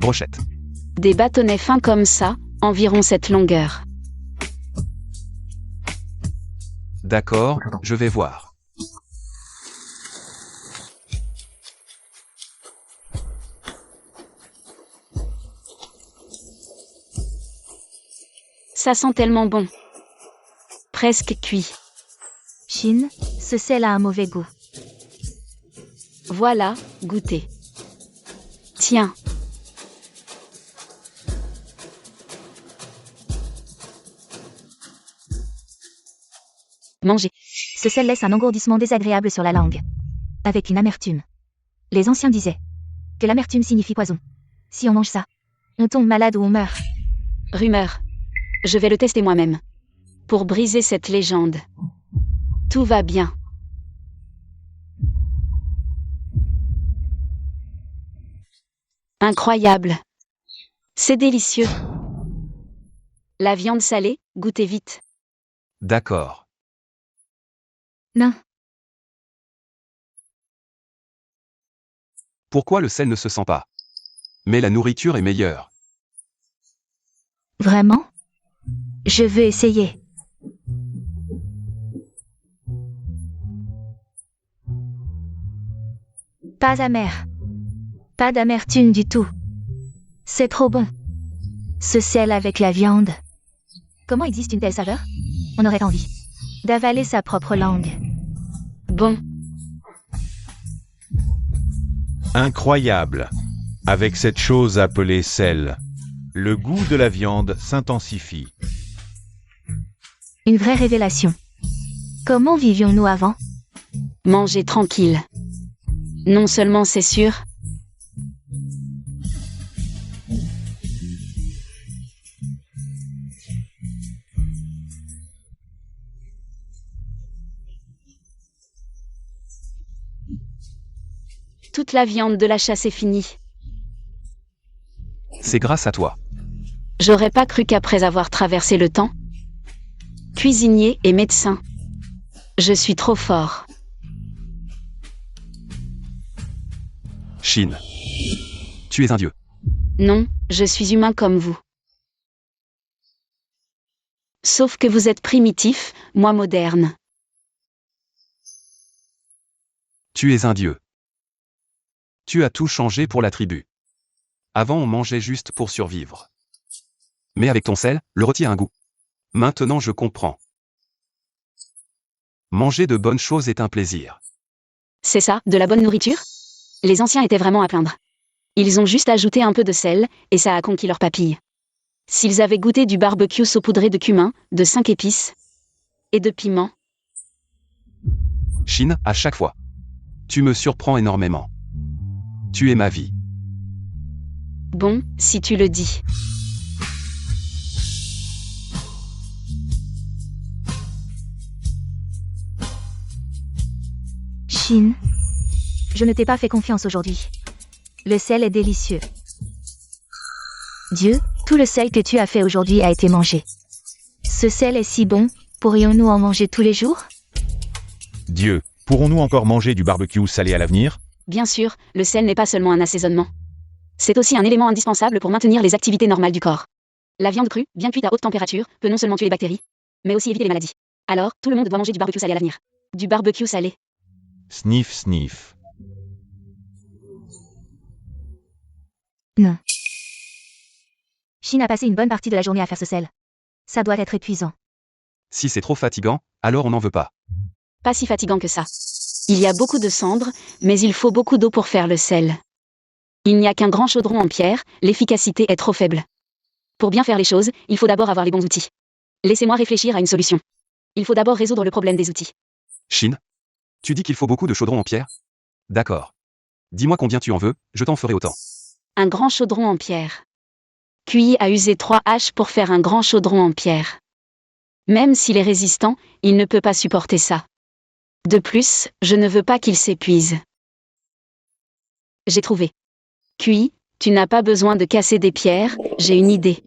Brochette. des bâtonnets fins comme ça, environ cette longueur. D'accord, je vais voir. Ça sent tellement bon. Presque cuit. Shin, ce sel a un mauvais goût. Voilà, goûtez. Tiens. Mangez. Ce sel laisse un engourdissement désagréable sur la langue. Avec une amertume. Les anciens disaient que l'amertume signifie poison. Si on mange ça, on tombe malade ou on meurt. Rumeur. Je vais le tester moi-même. Pour briser cette légende. Tout va bien. Incroyable. C'est délicieux. La viande salée, goûtez vite. D'accord. Non. Pourquoi le sel ne se sent pas? Mais la nourriture est meilleure. Vraiment? Je veux essayer. Pas amer. Pas d'amertume du tout. C'est trop bon. Ce sel avec la viande. Comment existe une telle saveur? On aurait envie d'avaler sa propre langue. Bon. Incroyable. Avec cette chose appelée sel, le goût de la viande s'intensifie. Une vraie révélation. Comment vivions-nous avant? Mangez tranquille. Non seulement c'est sûr. Toute la viande de la chasse est finie. C'est grâce à toi. J'aurais pas cru qu'après avoir traversé le temps, cuisinier et médecin, je suis trop fort. Shin. Tu es un dieu. Non, je suis humain comme vous. Sauf que vous êtes primitif, moi moderne. Tu es un dieu. Tu as tout changé pour la tribu. Avant on mangeait juste pour survivre. Mais avec ton sel, le rôti a un goût. Maintenant je comprends. Manger de bonnes choses est un plaisir. C'est ça, de la bonne nourriture? Les anciens étaient vraiment à plaindre. Ils ont juste ajouté un peu de sel, et ça a conquis leurs papilles. S'ils avaient goûté du barbecue saupoudré de cumin, de 5 épices, et de piment. Shin, à chaque fois. Tu me surprends énormément. Tu es ma vie. Bon, si tu le dis. Shin, je ne t'ai pas fait confiance aujourd'hui. Le sel est délicieux. Dieu, tout le sel que tu as fait aujourd'hui a été mangé. Ce sel est si bon, pourrions-nous en manger tous les jours? Dieu, pourrons-nous encore manger du barbecue salé à l'avenir? Bien sûr, le sel n'est pas seulement un assaisonnement. C'est aussi un élément indispensable pour maintenir les activités normales du corps. La viande crue, bien cuite à haute température, peut non seulement tuer les bactéries, mais aussi éviter les maladies. Alors, tout le monde doit manger du barbecue salé à l'avenir. Du barbecue salé. Sniff, sniff. Non. Shin a passé une bonne partie de la journée à faire ce sel. Ça doit être épuisant. Si c'est trop fatigant, alors on n'en veut pas. Pas si fatigant que ça. Il y a beaucoup de cendres, mais il faut beaucoup d'eau pour faire le sel. Il n'y a qu'un grand chaudron en pierre, l'efficacité est trop faible. Pour bien faire les choses, il faut d'abord avoir les bons outils. Laissez-moi réfléchir à une solution. Il faut d'abord résoudre le problème des outils. Shin. Tu dis qu'il faut beaucoup de chaudrons en pierre? D'accord. Dis-moi combien tu en veux, je t'en ferai autant. Un grand chaudron en pierre. Cuyi a usé 3 haches pour faire un grand chaudron en pierre. Même s'il est résistant, il ne peut pas supporter ça. De plus, je ne veux pas qu'il s'épuise. J'ai trouvé. Cuyi, tu n'as pas besoin de casser des pierres, j'ai une idée.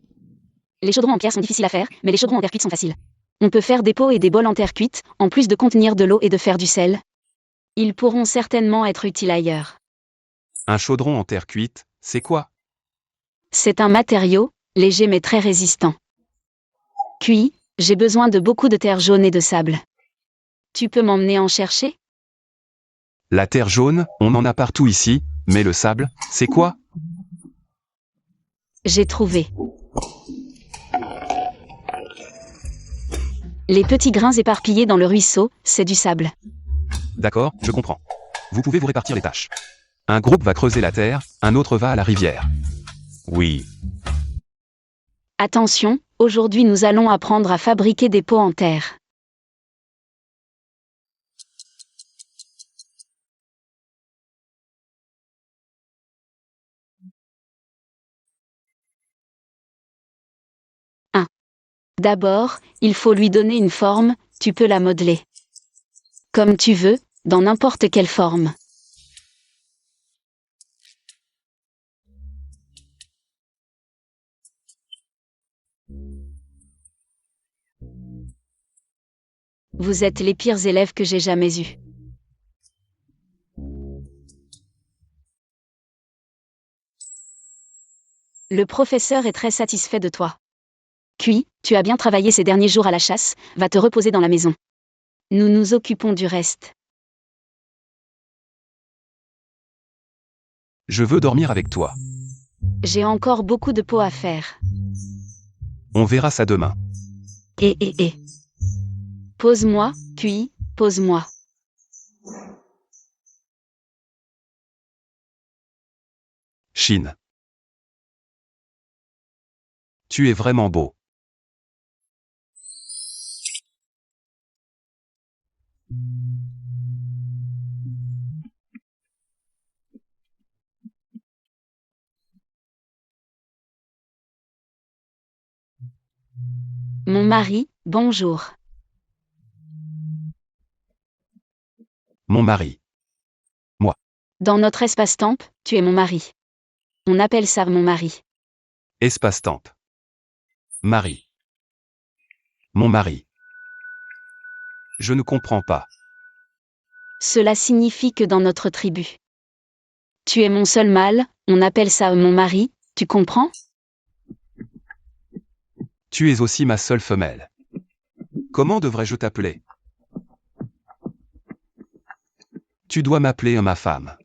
Les chaudrons en pierre sont difficiles à faire, mais les chaudrons en terre cuite sont faciles. On peut faire des pots et des bols en terre cuite, en plus de contenir de l'eau et de faire du sel. Ils pourront certainement être utiles ailleurs. Un chaudron en terre cuite, c'est quoi? C'est un matériau, léger mais très résistant. Cuit, j'ai besoin de beaucoup de terre jaune et de sable. Tu peux m'emmener en chercher? La terre jaune, on en a partout ici, mais le sable, c'est quoi? J'ai trouvé. Les petits grains éparpillés dans le ruisseau, c'est du sable. D'accord, je comprends. Vous pouvez vous répartir les tâches. Un groupe va creuser la terre, un autre va à la rivière. Oui. Attention, aujourd'hui nous allons apprendre à fabriquer des pots en terre. D'abord, il faut lui donner une forme, tu peux la modeler. Comme tu veux, dans n'importe quelle forme. Vous êtes les pires élèves que j'ai jamais eus. Le professeur est très satisfait de toi. Cui, tu as bien travaillé ces derniers jours à la chasse, va te reposer dans la maison. Nous nous occupons du reste. Je veux dormir avec toi. J'ai encore beaucoup de pots à faire. On verra ça demain. Et. Pose-moi, Cui, pose-moi. Chine. Tu es vraiment beau. Mon mari, bonjour. Mon mari. Dans notre espace-temps, tu es mon mari. On appelle ça mon mari. Espace-temps. Mari. Mon mari. Je ne comprends pas. Cela signifie que dans notre tribu. Tu es mon seul mâle, on appelle ça mon mari, tu comprends? Tu es aussi ma seule femelle. Comment devrais-je t'appeler? Tu dois m'appeler ma femme.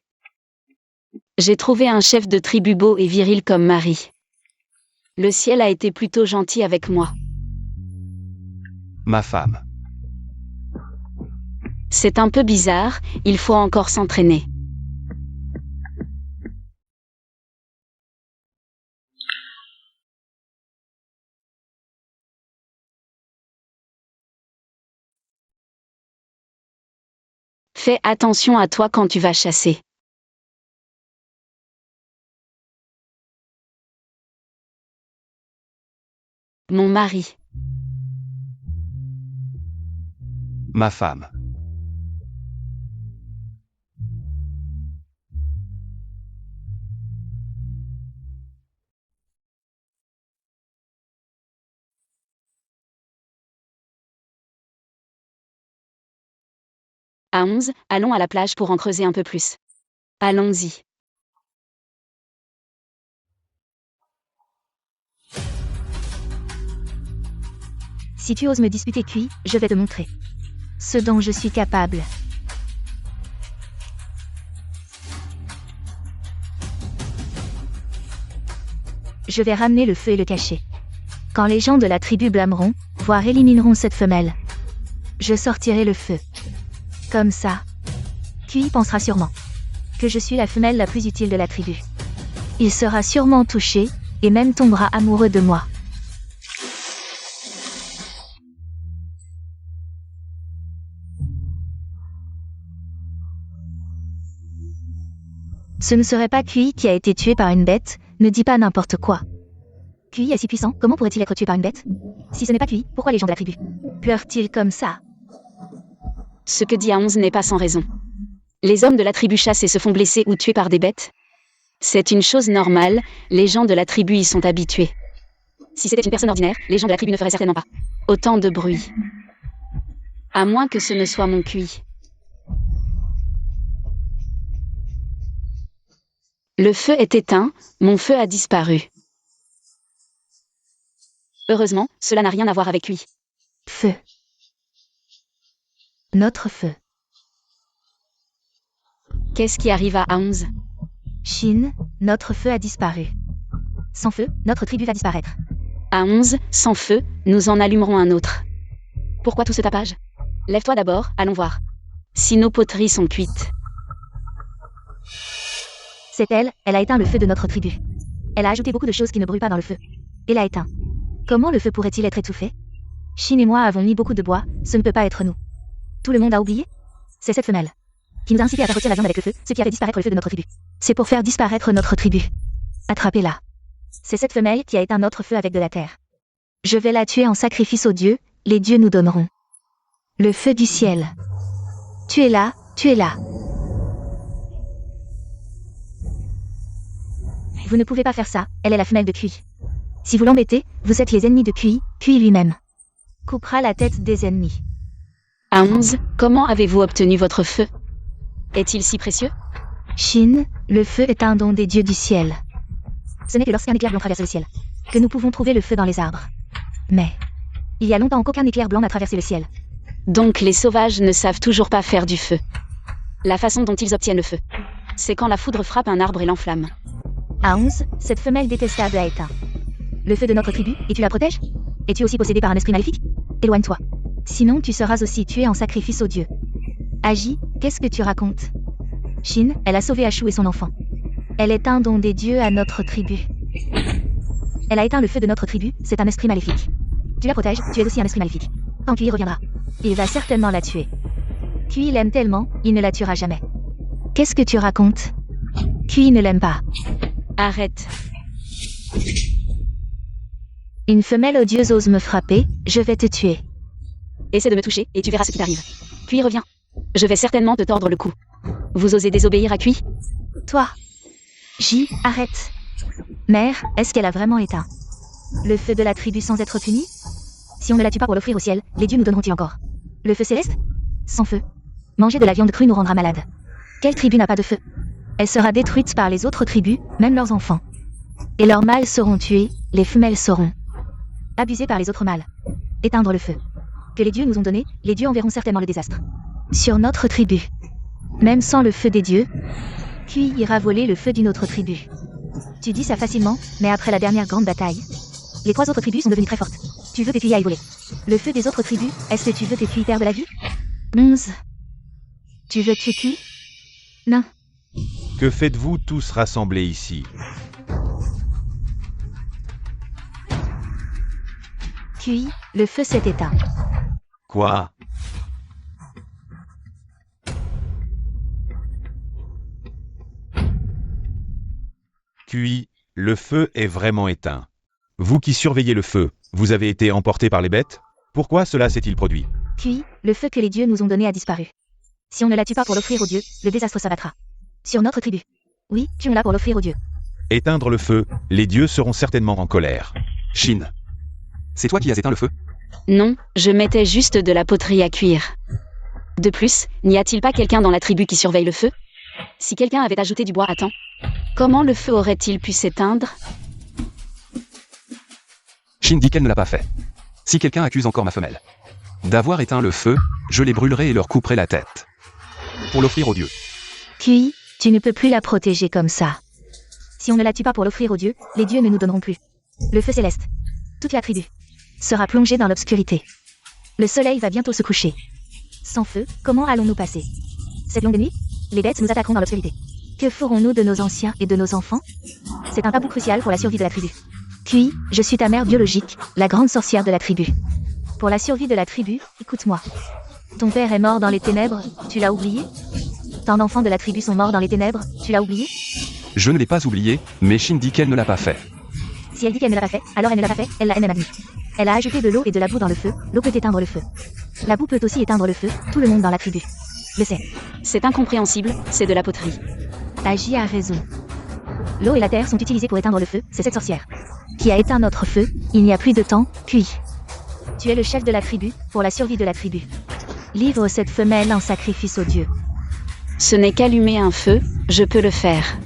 J'ai trouvé un chef de tribu beau et viril comme mari. Le ciel a été plutôt gentil avec moi. Ma femme. C'est un peu bizarre, il faut encore s'entraîner. Fais attention à toi quand tu vas chasser. Mon mari. Ma femme. À 11, allons à la plage pour en creuser un peu plus. Allons-y. Si tu oses me disputer Cui, je vais te montrer ce dont je suis capable. Je vais ramener le feu et le cacher. Quand les gens de la tribu blâmeront, voire élimineront cette femelle, je sortirai le feu. Comme ça. Cui pensera sûrement que je suis la femelle la plus utile de la tribu. Il sera sûrement touché, et même tombera amoureux de moi. Ce ne serait pas Cui qui a été tué par une bête, ne dis pas n'importe quoi. Cui est si puissant, comment pourrait-il être tué par une bête? Si ce n'est pas Cui, pourquoi les gens de la tribu pleurent-ils comme ça? Ce que dit A11 n'est pas sans raison. Les hommes de la tribu chassent et se font blesser ou tuer par des bêtes. C'est une chose normale, les gens de la tribu y sont habitués. Si c'était une personne ordinaire, les gens de la tribu ne feraient certainement pas. Autant de bruit. À moins que ce ne soit mon QI. Le feu est éteint, mon feu a disparu. Heureusement, cela n'a rien à voir avec QI. Feu. Notre feu. Qu'est-ce qui arrive à 11? Shin, notre feu a disparu. Sans feu, notre tribu va disparaître. À 11, sans feu, nous en allumerons un autre. Pourquoi tout ce tapage? Lève-toi d'abord, allons voir. Si nos poteries sont cuites. C'est elle a éteint le feu de notre tribu. Elle a ajouté beaucoup de choses qui ne brûlent pas dans le feu. Et l'a éteint. Comment le feu pourrait-il être étouffé? Shin et moi avons mis beaucoup de bois, ce ne peut pas être nous. Tout le monde a oublié? C'est cette femelle qui nous a incité à faire rôtir la viande avec le feu, ce qui a fait disparaître le feu de notre tribu. C'est pour faire disparaître notre tribu. Attrapez-la. C'est cette femelle qui a éteint notre feu avec de la terre. Je vais la tuer en sacrifice aux dieux, les dieux nous donneront le feu du ciel. Tuez-la, tuez-la. Vous ne pouvez pas faire ça, elle est la femelle de QI. Si vous l'embêtez, vous êtes les ennemis de QI, QI lui-même coupera la tête des ennemis. À 11, comment avez-vous obtenu votre feu? Est-il si précieux? Shin, le feu est un don des dieux du ciel. Ce n'est que lorsqu'un éclair blanc traverse le ciel que nous pouvons trouver le feu dans les arbres. Mais il y a longtemps qu'aucun éclair blanc n'a traversé le ciel. Donc les sauvages ne savent toujours pas faire du feu. La façon dont ils obtiennent le feu, c'est quand la foudre frappe un arbre et l'enflamme. À 11, cette femelle détestable a éteint le feu de notre tribu, et tu la protèges? Es-tu aussi possédé par un esprit maléfique? Éloigne-toi. Sinon tu seras aussi tué en sacrifice aux dieux. Agi, qu'est-ce que tu racontes? Shin, elle a sauvé Ashu et son enfant. Elle est un don des dieux à notre tribu. Elle a éteint le feu de notre tribu, c'est un esprit maléfique. Tu la protèges, tu es aussi un esprit maléfique. Quand Kui reviendra, il va certainement la tuer. Kui l'aime tellement, il ne la tuera jamais. Qu'est-ce que tu racontes? Kui ne l'aime pas. Arrête. Une femelle odieuse ose me frapper, je vais te tuer. Essaie de me toucher et tu verras ce qui t'arrive. Puis reviens. Je vais certainement te tordre le cou. Vous osez désobéir à Kui? Toi. Arrête. Mère, est-ce qu'elle a vraiment éteint le feu de la tribu sans être punie? Si on ne la tue pas pour l'offrir au ciel, les dieux nous donneront-ils encore le feu céleste? Sans feu. Manger de la viande crue nous rendra malades. Quelle tribu n'a pas de feu? Elle sera détruite par les autres tribus, même leurs enfants. Et leurs mâles seront tués, les femelles seront abusées par les autres mâles. Éteindre le feu que les dieux nous ont donné, les dieux enverront certainement le désastre sur notre tribu. Même sans le feu des dieux, Kui ira voler le feu d'une autre tribu. Tu dis ça facilement, mais après la dernière grande bataille, les 3 autres tribus sont devenues très fortes. Tu veux que Kui aille voler le feu des autres tribus? Est-ce que tu veux que Kui perde la vie? 11. Tu veux tuer Kui? Non. Que faites-vous tous rassemblés ici? Kui, le feu s'est éteint. Quoi? Kui, le feu est vraiment éteint. Vous qui surveillez le feu, vous avez été emporté par les bêtes? Pourquoi cela s'est-il produit? Kui, le feu que les dieux nous ont donné a disparu. Si on ne la tue pas pour l'offrir aux dieux, le désastre s'abattra sur notre tribu. Oui, tuons-la pour l'offrir aux dieux. Éteindre le feu, les dieux seront certainement en colère. Shin. C'est toi qui as éteint le feu? Non, je mettais juste de la poterie à cuire. De plus, n'y a-t-il pas quelqu'un dans la tribu qui surveille le feu? Si quelqu'un avait ajouté du bois à temps, comment le feu aurait-il pu s'éteindre? Shin dit qu'elle ne l'a pas fait. Si quelqu'un accuse encore ma femelle d'avoir éteint le feu, je les brûlerai et leur couperai la tête. Pour l'offrir aux dieux. Kui, tu ne peux plus la protéger comme ça. Si on ne la tue pas pour l'offrir aux dieux, les dieux ne nous donneront plus le feu céleste. Toute la tribu sera plongée dans l'obscurité. Le soleil va bientôt se coucher. Sans feu, comment allons-nous passer cette longue nuit? Les bêtes nous attaqueront dans l'obscurité. Que ferons-nous de nos anciens et de nos enfants? C'est un tabou crucial pour la survie de la tribu. Kui, je suis ta mère biologique, la grande sorcière de la tribu. Pour la survie de la tribu, écoute-moi. Ton père est mort dans les ténèbres, tu l'as oublié? Tant d'enfants de la tribu sont morts dans les ténèbres, tu l'as oublié? Je ne l'ai pas oublié, mais Shin dit qu'elle ne l'a pas fait. Si elle dit qu'elle ne l'a pas fait, alors elle ne l'a pas fait, elle l'a elle-même admis. Elle a ajouté de l'eau et de la boue dans le feu, l'eau peut éteindre le feu. La boue peut aussi éteindre le feu, tout le monde dans la tribu le sait. C'est incompréhensible, c'est de la poterie. Agi a raison. L'eau et la terre sont utilisées pour éteindre le feu, c'est cette sorcière qui a éteint notre feu, il n'y a plus de temps, Kui. Tu es le chef de la tribu, pour la survie de la tribu. Livre cette femelle en sacrifice aux dieux. Ce n'est qu'allumer un feu, je peux le faire.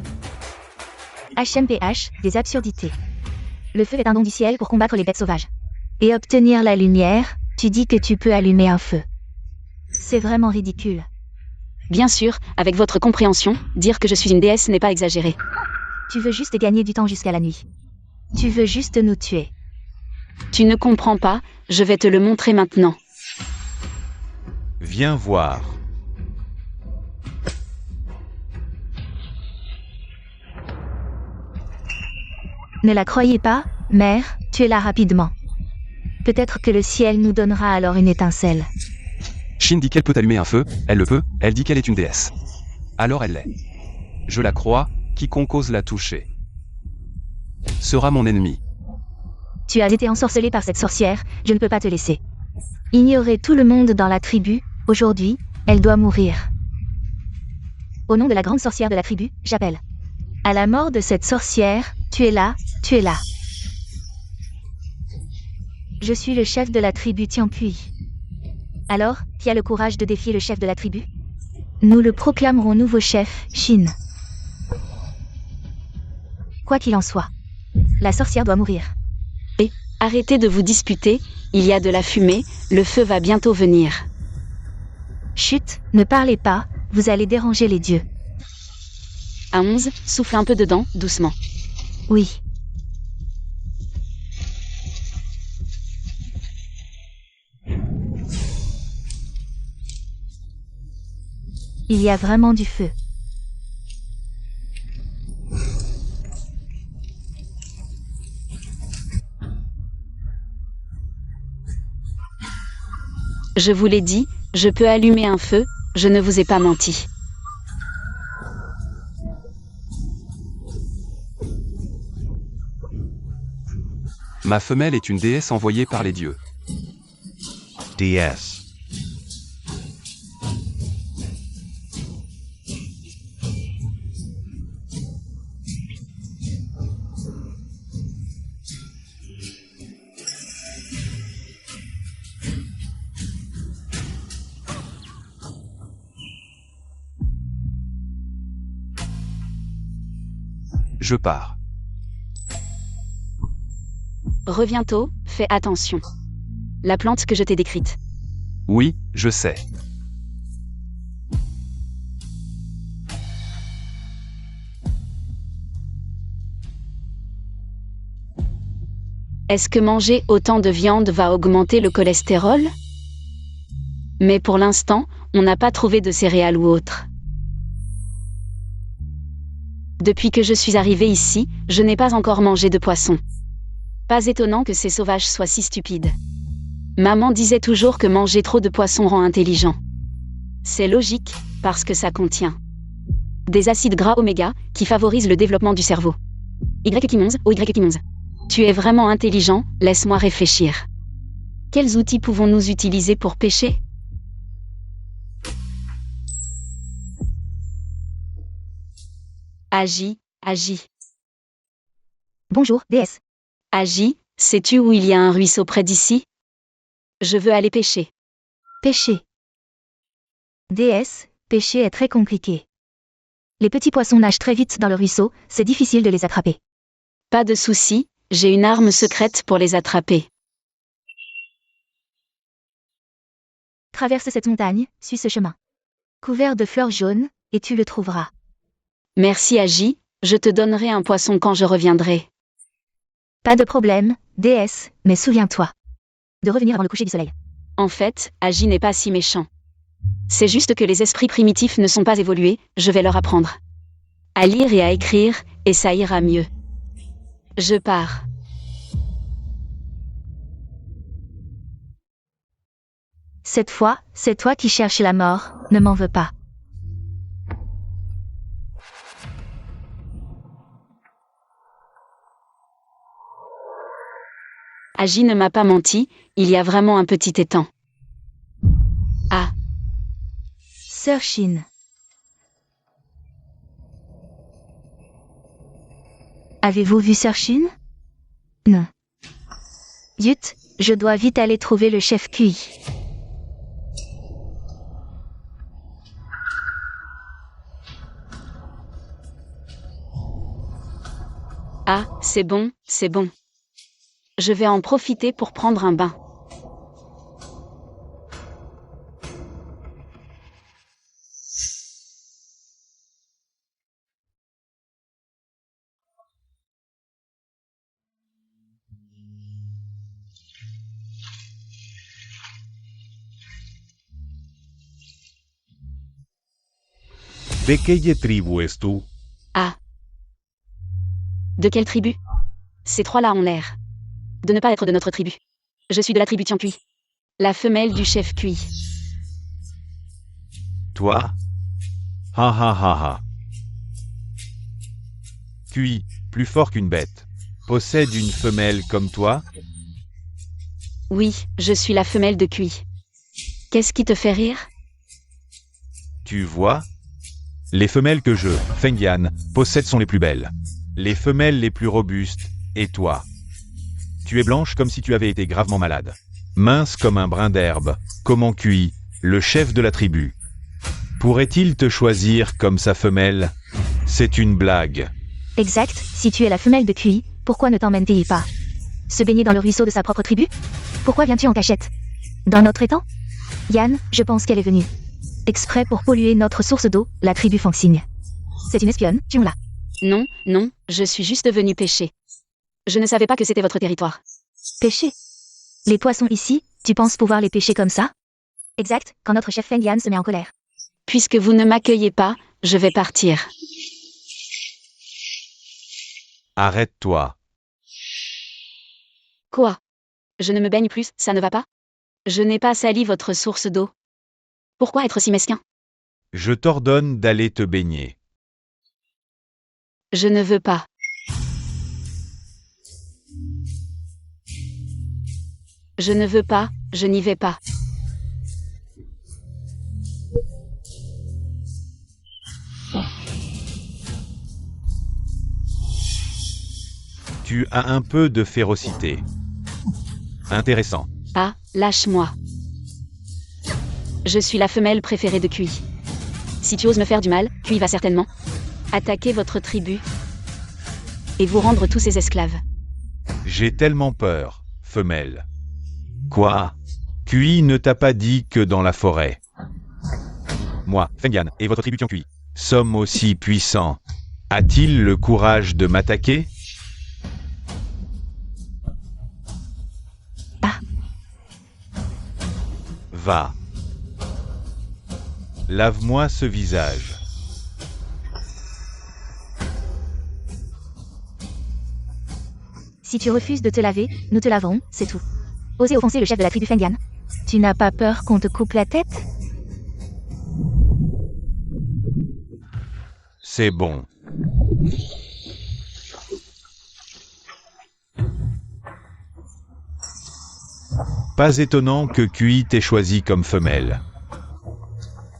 HMPH, des absurdités. Le feu est un don du ciel pour combattre les bêtes sauvages. Et obtenir la lumière, tu dis que tu peux allumer un feu. C'est vraiment ridicule. Bien sûr, avec votre compréhension, dire que je suis une déesse n'est pas exagéré. Tu veux juste gagner du temps jusqu'à la nuit. Tu veux juste nous tuer. Tu ne comprends pas, je vais te le montrer maintenant. Viens voir. Ne la croyez pas, mère, tuez-la rapidement. Peut-être que le ciel nous donnera alors une étincelle. Shin dit qu'elle peut allumer un feu, elle le peut, elle dit qu'elle est une déesse. Alors elle l'est. Je la crois, quiconque ose la toucher sera mon ennemi. Tu as été ensorcelé par cette sorcière, je ne peux pas te laisser. Ignorez tout le monde dans la tribu, aujourd'hui, elle doit mourir. Au nom de la grande sorcière de la tribu, j'appelle. À la mort de cette sorcière, tuez-la, tuez-la. Je suis le chef de la tribu Tiampui. Alors, qui a le courage de défier le chef de la tribu? Nous le proclamerons nouveau chef, Shin. Quoi qu'il en soit, la sorcière doit mourir. Arrêtez de vous disputer, il y a de la fumée, le feu va bientôt venir. Chut, ne parlez pas, vous allez déranger les dieux. À 11, souffle un peu dedans, doucement. Oui. Il y a vraiment du feu. Je vous l'ai dit, je peux allumer un feu, je ne vous ai pas menti. Ma femelle est une déesse envoyée par les dieux. DS. Je pars. Reviens tôt, fais attention. La plante que je t'ai décrite. Oui, je sais. Est-ce que manger autant de viande va augmenter le cholestérol? Mais pour l'instant, on n'a pas trouvé de céréales ou autre. Depuis que je suis arrivée ici, je n'ai pas encore mangé de poisson. Pas étonnant que ces sauvages soient si stupides. Maman disait toujours que manger trop de poisson rend intelligent. C'est logique, parce que ça contient des acides gras oméga, qui favorisent le développement du cerveau. Y-11, ou Y-11. Tu es vraiment intelligent, laisse-moi réfléchir. Quels outils pouvons-nous utiliser pour pêcher? Agis, agis. Bonjour, déesse. Agis, sais-tu où il y a un ruisseau près d'ici? Je veux aller pêcher. Pêcher. Déesse, pêcher est très compliqué. Les petits poissons nagent très vite dans le ruisseau, c'est difficile de les attraper. Pas de souci, j'ai une arme secrète pour les attraper. Traverse cette montagne, suis ce chemin. Couvert de fleurs jaunes, et tu le trouveras. Merci Agis, je te donnerai un poisson quand je reviendrai. Pas de problème, déesse, mais souviens-toi de revenir avant le coucher du soleil. En fait, Agis n'est pas si méchant. C'est juste que les esprits primitifs ne sont pas évolués, je vais leur apprendre à lire et à écrire, et ça ira mieux. Je pars. Cette fois, c'est toi qui cherches la mort, ne m'en veux pas. Agis ne m'a pas menti, il y a vraiment un petit étang. Ah, Sœur Shin. Avez-vous vu Sœur Shin? Non. Yut, Je dois vite aller trouver le chef QI. Ah, c'est bon, c'est bon. Je vais en profiter pour prendre un bain. ¿De qué tribu es tú? Ah. De quelle tribu? Ces trois-là ont l'air de ne pas être de notre tribu. Je suis de la tribu Tiancui. La femelle du chef Cui. Toi? Ha ha ha ha. Cui, plus fort qu'une bête, possède une femelle comme toi? Oui, je suis la femelle de Cui. Qu'est-ce qui te fait rire? Tu vois? Les femelles que je, Fengyan, possède sont les plus belles. Les femelles les plus robustes, et toi? Tu es blanche comme si tu avais été gravement malade. Mince comme un brin d'herbe, comme en Cui, le chef de la tribu. Pourrait-il te choisir comme sa femelle? C'est une blague. Exact, si tu es la femelle de QI, pourquoi ne t'emmènes-t-il pas? Se baigner dans le ruisseau de sa propre tribu? Pourquoi viens-tu en cachette? Dans notre étang? Yann, je pense qu'elle est venue exprès pour polluer notre source d'eau, la tribu Fangxing. C'est une espionne, tuons-la. Non, non, je suis juste venue pêcher. Je ne savais pas que c'était votre territoire. Pêcher? Les poissons ici, tu penses pouvoir les pêcher comme ça? Exact, quand notre chef Feng Yan se met en colère. Puisque vous ne m'accueillez pas, je vais partir. Arrête-toi. Quoi? Je ne me baigne plus, ça ne va pas? Je n'ai pas sali votre source d'eau. Pourquoi être si mesquin? Je t'ordonne d'aller te baigner. Je ne veux pas. Je ne veux pas, je n'y vais pas. Tu as un peu de férocité. Intéressant. Ah, lâche-moi. Je suis la femelle préférée de Cui. Si tu oses me faire du mal, Cui va certainement attaquer votre tribu et vous rendre tous ses esclaves. J'ai tellement peur, femelle. Quoi? Cui ne t'a pas dit que dans la forêt. Moi, Fengyan, et votre tribu Tiancui, sommes aussi puissants. A-t-il le courage de m'attaquer? Ah. Va. Lave-moi ce visage. Si tu refuses de te laver, nous te laverons, c'est tout. Oser offenser le chef de la tribu Feng Yan. Tu n'as pas peur qu'on te coupe la tête? C'est bon. Pas étonnant que Cui t'ait choisi comme femelle.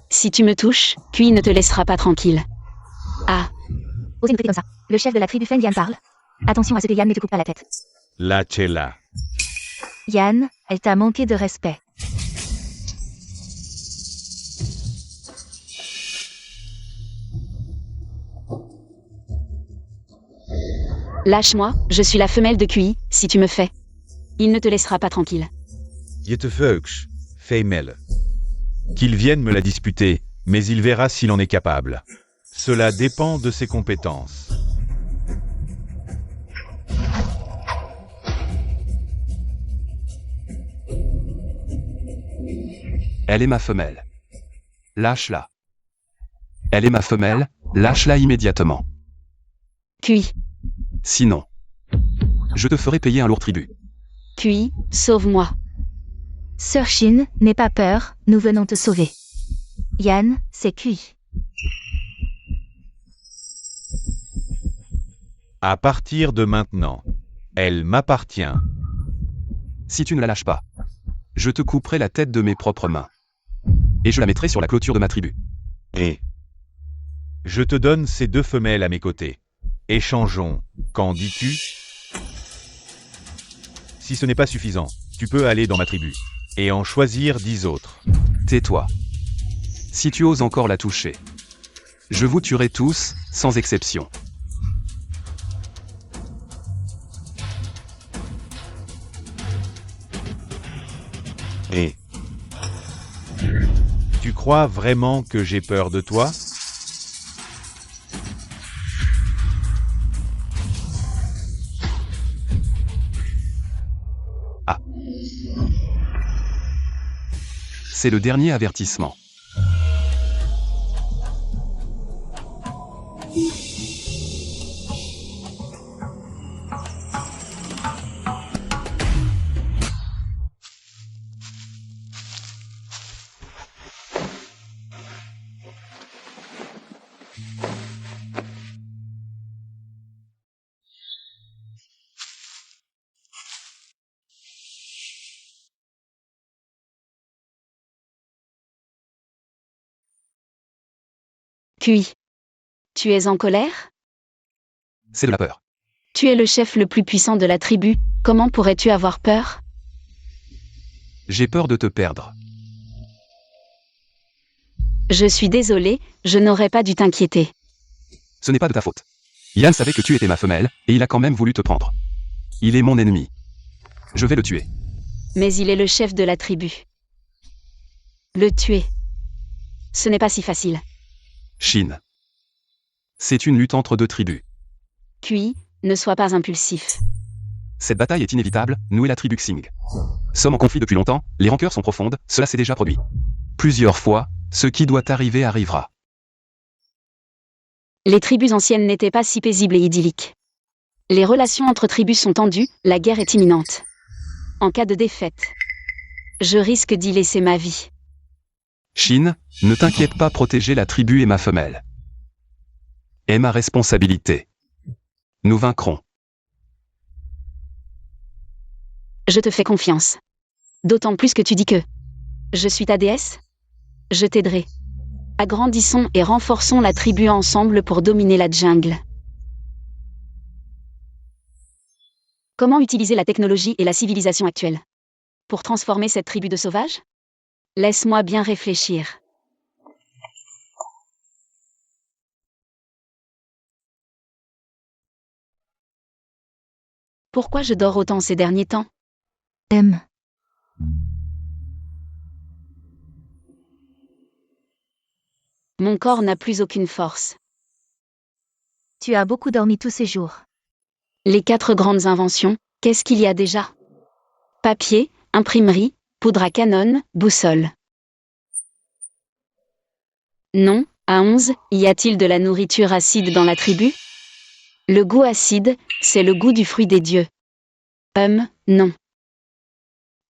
Si tu me touches, Cui ne te laissera pas tranquille. Ah, Oser nous traiter comme ça. Le chef de la tribu Feng Yan parle. Attention à ce que Yan ne te coupe pas la tête. Lâchez-la. Yan, elle t'a manqué de respect. lâche-moi, je suis la femelle de Cui, si tu me fais. Il ne te laissera pas tranquille. Yetefuchs, femelle. Qu'il vienne me la disputer, mais il verra s'il en est capable. Cela dépend de ses compétences. Elle est ma femelle. Lâche-la. Elle est ma femelle, lâche-la immédiatement. Cui, Sinon, je te ferai payer un lourd tribut. Cui, sauve-moi. Sœur Shin, n'aie pas peur, nous venons te sauver. Yan, c'est Cui. À partir de maintenant, elle m'appartient. Si tu ne la lâches pas, je te couperai la tête de mes propres mains. Et je la mettrai sur la clôture de ma tribu. Et je te donne ces deux femelles à mes côtés. Échangeons. Qu'en dis-tu? Si ce n'est pas suffisant, Tu peux aller dans ma tribu et en choisir 10 autres. Tais-toi. Si tu oses encore la toucher, je vous tuerai tous, sans exception. Et tu crois vraiment que j'ai peur de toi? Ah. C'est le dernier avertissement. QI. Tu es en colère? C'est de la peur. Tu es le chef le plus puissant de la tribu, comment pourrais-tu avoir peur? J'ai peur de te perdre. Je suis désolé, je n'aurais pas dû t'inquiéter. Ce n'est pas de ta faute. Yann savait que tu étais ma femelle, et il a quand même voulu te prendre. Il est mon ennemi. Je vais le tuer. Mais il est le chef de la tribu. Le tuer. Ce n'est pas si facile. Shin. C'est une lutte entre deux tribus. QI, ne sois pas impulsif. Cette bataille est inévitable, nous et la tribu Xing. Sommes en conflit depuis longtemps, les rancœurs sont profondes, cela s'est déjà produit. Plusieurs fois, ce qui doit arriver arrivera. Les tribus anciennes n'étaient pas si paisibles et idylliques. Les relations entre tribus sont tendues, la guerre est imminente. En cas de défaite, je risque d'y laisser ma vie. Shin, ne t'inquiète pas, protéger la tribu est ma femelle. Est ma responsabilité. Nous vaincrons. Je te fais confiance. D'autant plus que tu dis que je suis ta déesse. Je t'aiderai. Agrandissons et renforçons la tribu ensemble pour dominer la jungle. Comment utiliser la technologie et la civilisation actuelle pour transformer cette tribu de sauvages? Laisse-moi bien réfléchir. Pourquoi je dors autant ces derniers temps? Mon corps n'a plus aucune force. Tu as beaucoup dormi tous ces jours. Les 4 grandes inventions, qu'est-ce qu'il y a déjà? Papier, imprimerie, poudre à canon, boussole. Non, à 11, y a-t-il de la nourriture acide dans la tribu? Le goût acide, c'est le goût du fruit des dieux. Non.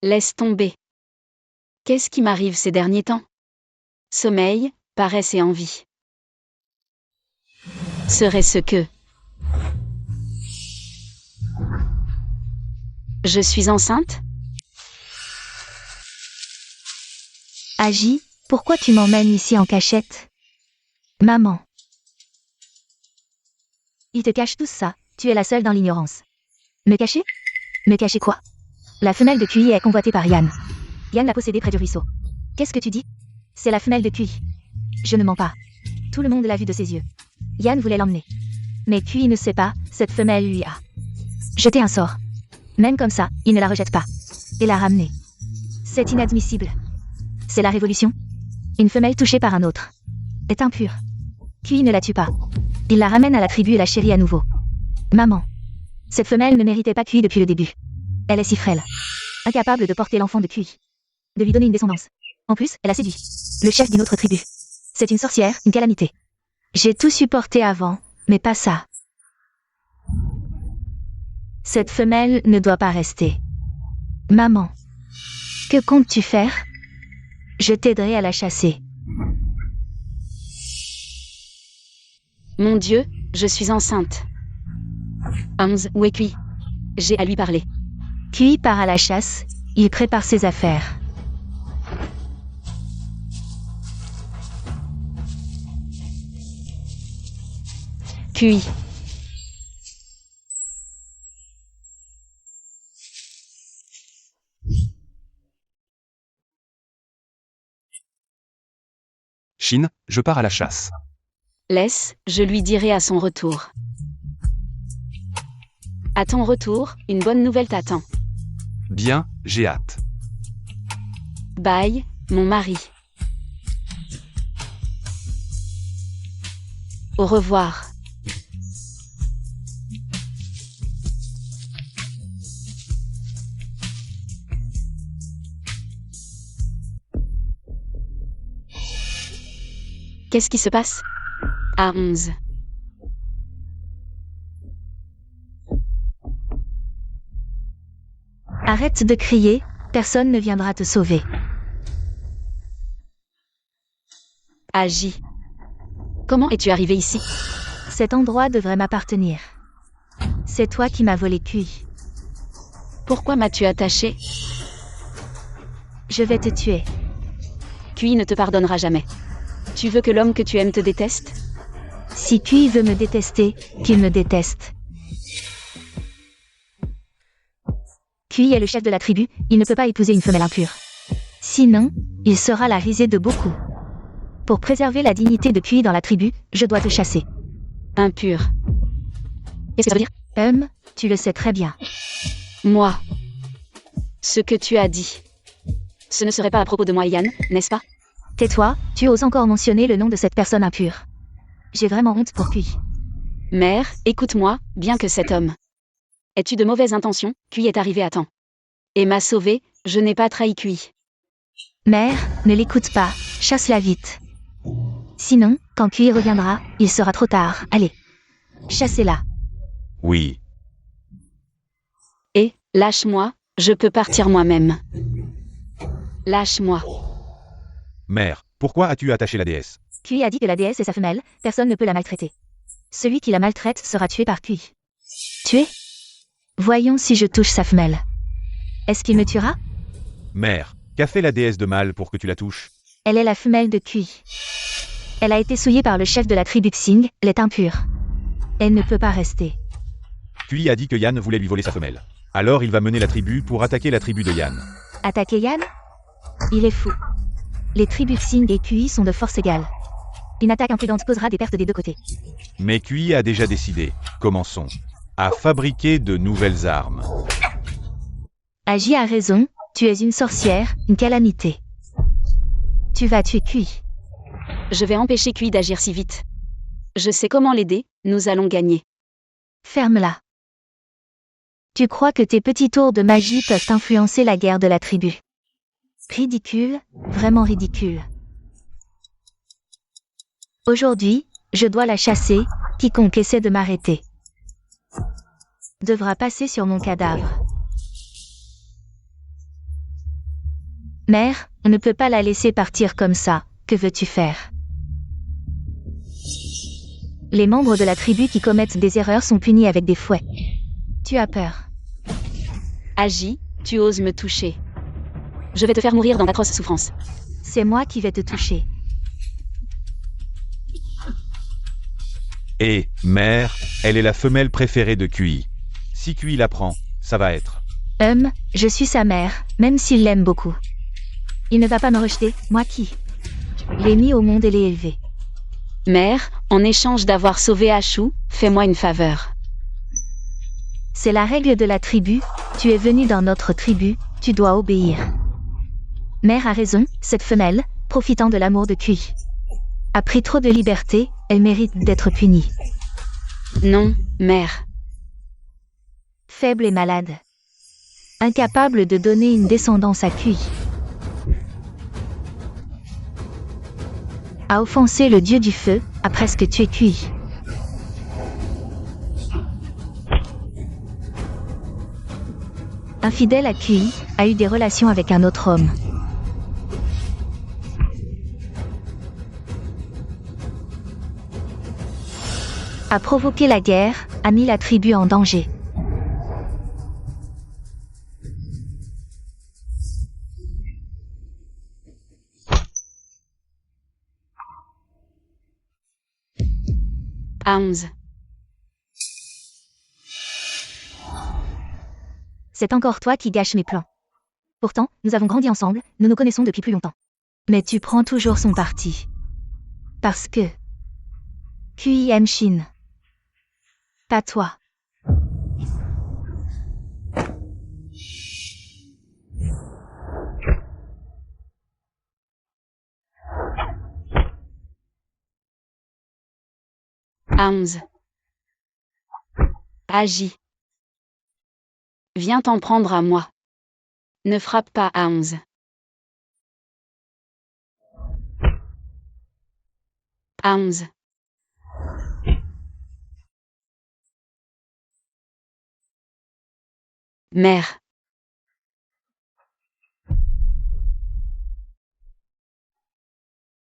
Laisse tomber. Qu'est-ce qui m'arrive ces derniers temps? Sommeil, paresse et envie. Serait-ce que je suis enceinte? Agi, pourquoi tu m'emmènes ici en cachette? Maman. Ils te cachent tout ça, tu es la seule dans l'ignorance. Me cacher? Me cacher quoi? La femelle de QI est convoitée par Yann. Yann l'a possédée près du ruisseau. Qu'est-ce que tu dis? C'est la femelle de QI. Je ne mens pas. Tout le monde l'a vue de ses yeux. Yann voulait l'emmener. Mais QI ne sait pas, cette femelle lui a jeté un sort. Même comme ça, il ne la rejette pas. Et l'a ramenée. C'est inadmissible. C'est la révolution. Une femelle touchée par un autre est impure. QI ne la tue pas. Il la ramène à la tribu et la chérit à nouveau. Maman. Cette femelle ne méritait pas QI depuis le début. Elle est si frêle. Incapable de porter l'enfant de QI. De lui donner une descendance. En plus, elle a séduit le chef d'une autre tribu. C'est une sorcière, une calamité. J'ai tout supporté avant, mais pas ça. Cette femelle ne doit pas rester. Maman. Que comptes-tu faire? Je t'aiderai à la chasser. Mon Dieu, je suis enceinte. Où est QI? J'ai à lui parler. QI part à la chasse, il prépare ses affaires. QI. Shin, je pars à la chasse. Laisse, je lui dirai à son retour. À ton retour, une bonne nouvelle t'attend. Bien, j'ai hâte. Bye, mon mari. Au revoir. Qu'est-ce qui se passe? À 11. Arrête de crier, personne ne viendra te sauver. Agis. Comment es-tu arrivé ici? Cet endroit devrait m'appartenir. C'est toi qui m'as volé Kui. Pourquoi m'as-tu attaché? Je vais te tuer. Kui ne te pardonnera jamais. Tu veux que l'homme que tu aimes te déteste? Si Kui veut me détester, qu'il me déteste. Kui est le chef de la tribu, il ne peut pas épouser une femelle impure. Sinon, il sera la risée de beaucoup. Pour préserver la dignité de Kui dans la tribu, je dois te chasser. Impur. Qu'est-ce que ça veut dire? Tu le sais très bien. Moi. Ce que tu as dit. Ce ne serait pas à propos de moi, Yann, n'est-ce pas? Tais-toi, tu oses encore mentionner le nom de cette personne impure. J'ai vraiment honte pour Kui. Mère, écoute-moi, bien que cet homme. Es-tu de mauvaises intentions? Kui est arrivé à temps. Et m'a sauvé, je n'ai pas trahi Kui. Mère, ne l'écoute pas, chasse-la vite. Sinon, quand Kui reviendra, il sera trop tard. Allez, chassez-la. Oui. Et, lâche-moi, je peux partir moi-même. Lâche-moi. Mère, pourquoi as-tu attaché la déesse? Kui a dit que la déesse est sa femelle, personne ne peut la maltraiter. Celui qui la maltraite sera tué par Kui. Tué? Voyons si je touche sa femelle. Est-ce qu'il me tuera? Mère, qu'a fait la déesse de mal pour que tu la touches? Elle est la femelle de Kui. Elle a été souillée par le chef de la tribu Xing, elle est impure. Elle ne peut pas rester. Kui a dit que Yann voulait lui voler sa femelle. Alors il va mener la tribu pour attaquer la tribu de Yann. Attaquer Yann? Il est fou. Les tribus Xing et Kui sont de force égale. Une attaque imprudente causera des pertes des deux côtés. Mais Kui a déjà décidé, commençons, à fabriquer de nouvelles armes. Agi a raison, tu es une sorcière, une calamité. Tu vas tuer Kui. Je vais empêcher Kui d'agir si vite. Je sais comment l'aider, nous allons gagner. Ferme-la. Tu crois que tes petits tours de magie peuvent influencer la guerre de la tribu? Ridicule, vraiment ridicule. Aujourd'hui, je dois la chasser, quiconque essaie de m'arrêter devra passer sur mon cadavre. Mère, on ne peut pas la laisser partir comme ça, que veux-tu faire? Les membres de la tribu qui commettent des erreurs sont punis avec des fouets. Tu as peur. Agis, tu oses me toucher. Je vais te faire mourir dans d'atroces souffrances. C'est moi qui vais te toucher. Et, mère, elle est la femelle préférée de Kui. Si Kui la prend, ça va être. Je suis sa mère, même s'il l'aime beaucoup. Il ne va pas me rejeter, moi qui l'ai mis au monde et l'ai élevé. Mère, en échange d'avoir sauvé Ashu, fais-moi une faveur. C'est la règle de la tribu, tu es venu dans notre tribu, tu dois obéir. Mère a raison, cette femelle, profitant de l'amour de Kui, a pris trop de liberté, elle mérite d'être punie. Non, mère. Faible et malade. Incapable de donner une descendance à Kui. A offensé le dieu du feu, a presque tué Kui. Infidèle à Kui, a eu des relations avec un autre homme. A provoqué la guerre, a mis la tribu en danger. À 11. C'est encore toi qui gâches mes plans. Pourtant, nous avons grandi ensemble, nous nous connaissons depuis plus longtemps. Mais tu prends toujours son parti. Parce que QI aime Shin. Pas toi. Aons. Agis. Viens t'en prendre à moi. Ne frappe pas Aons. Aons. Mère.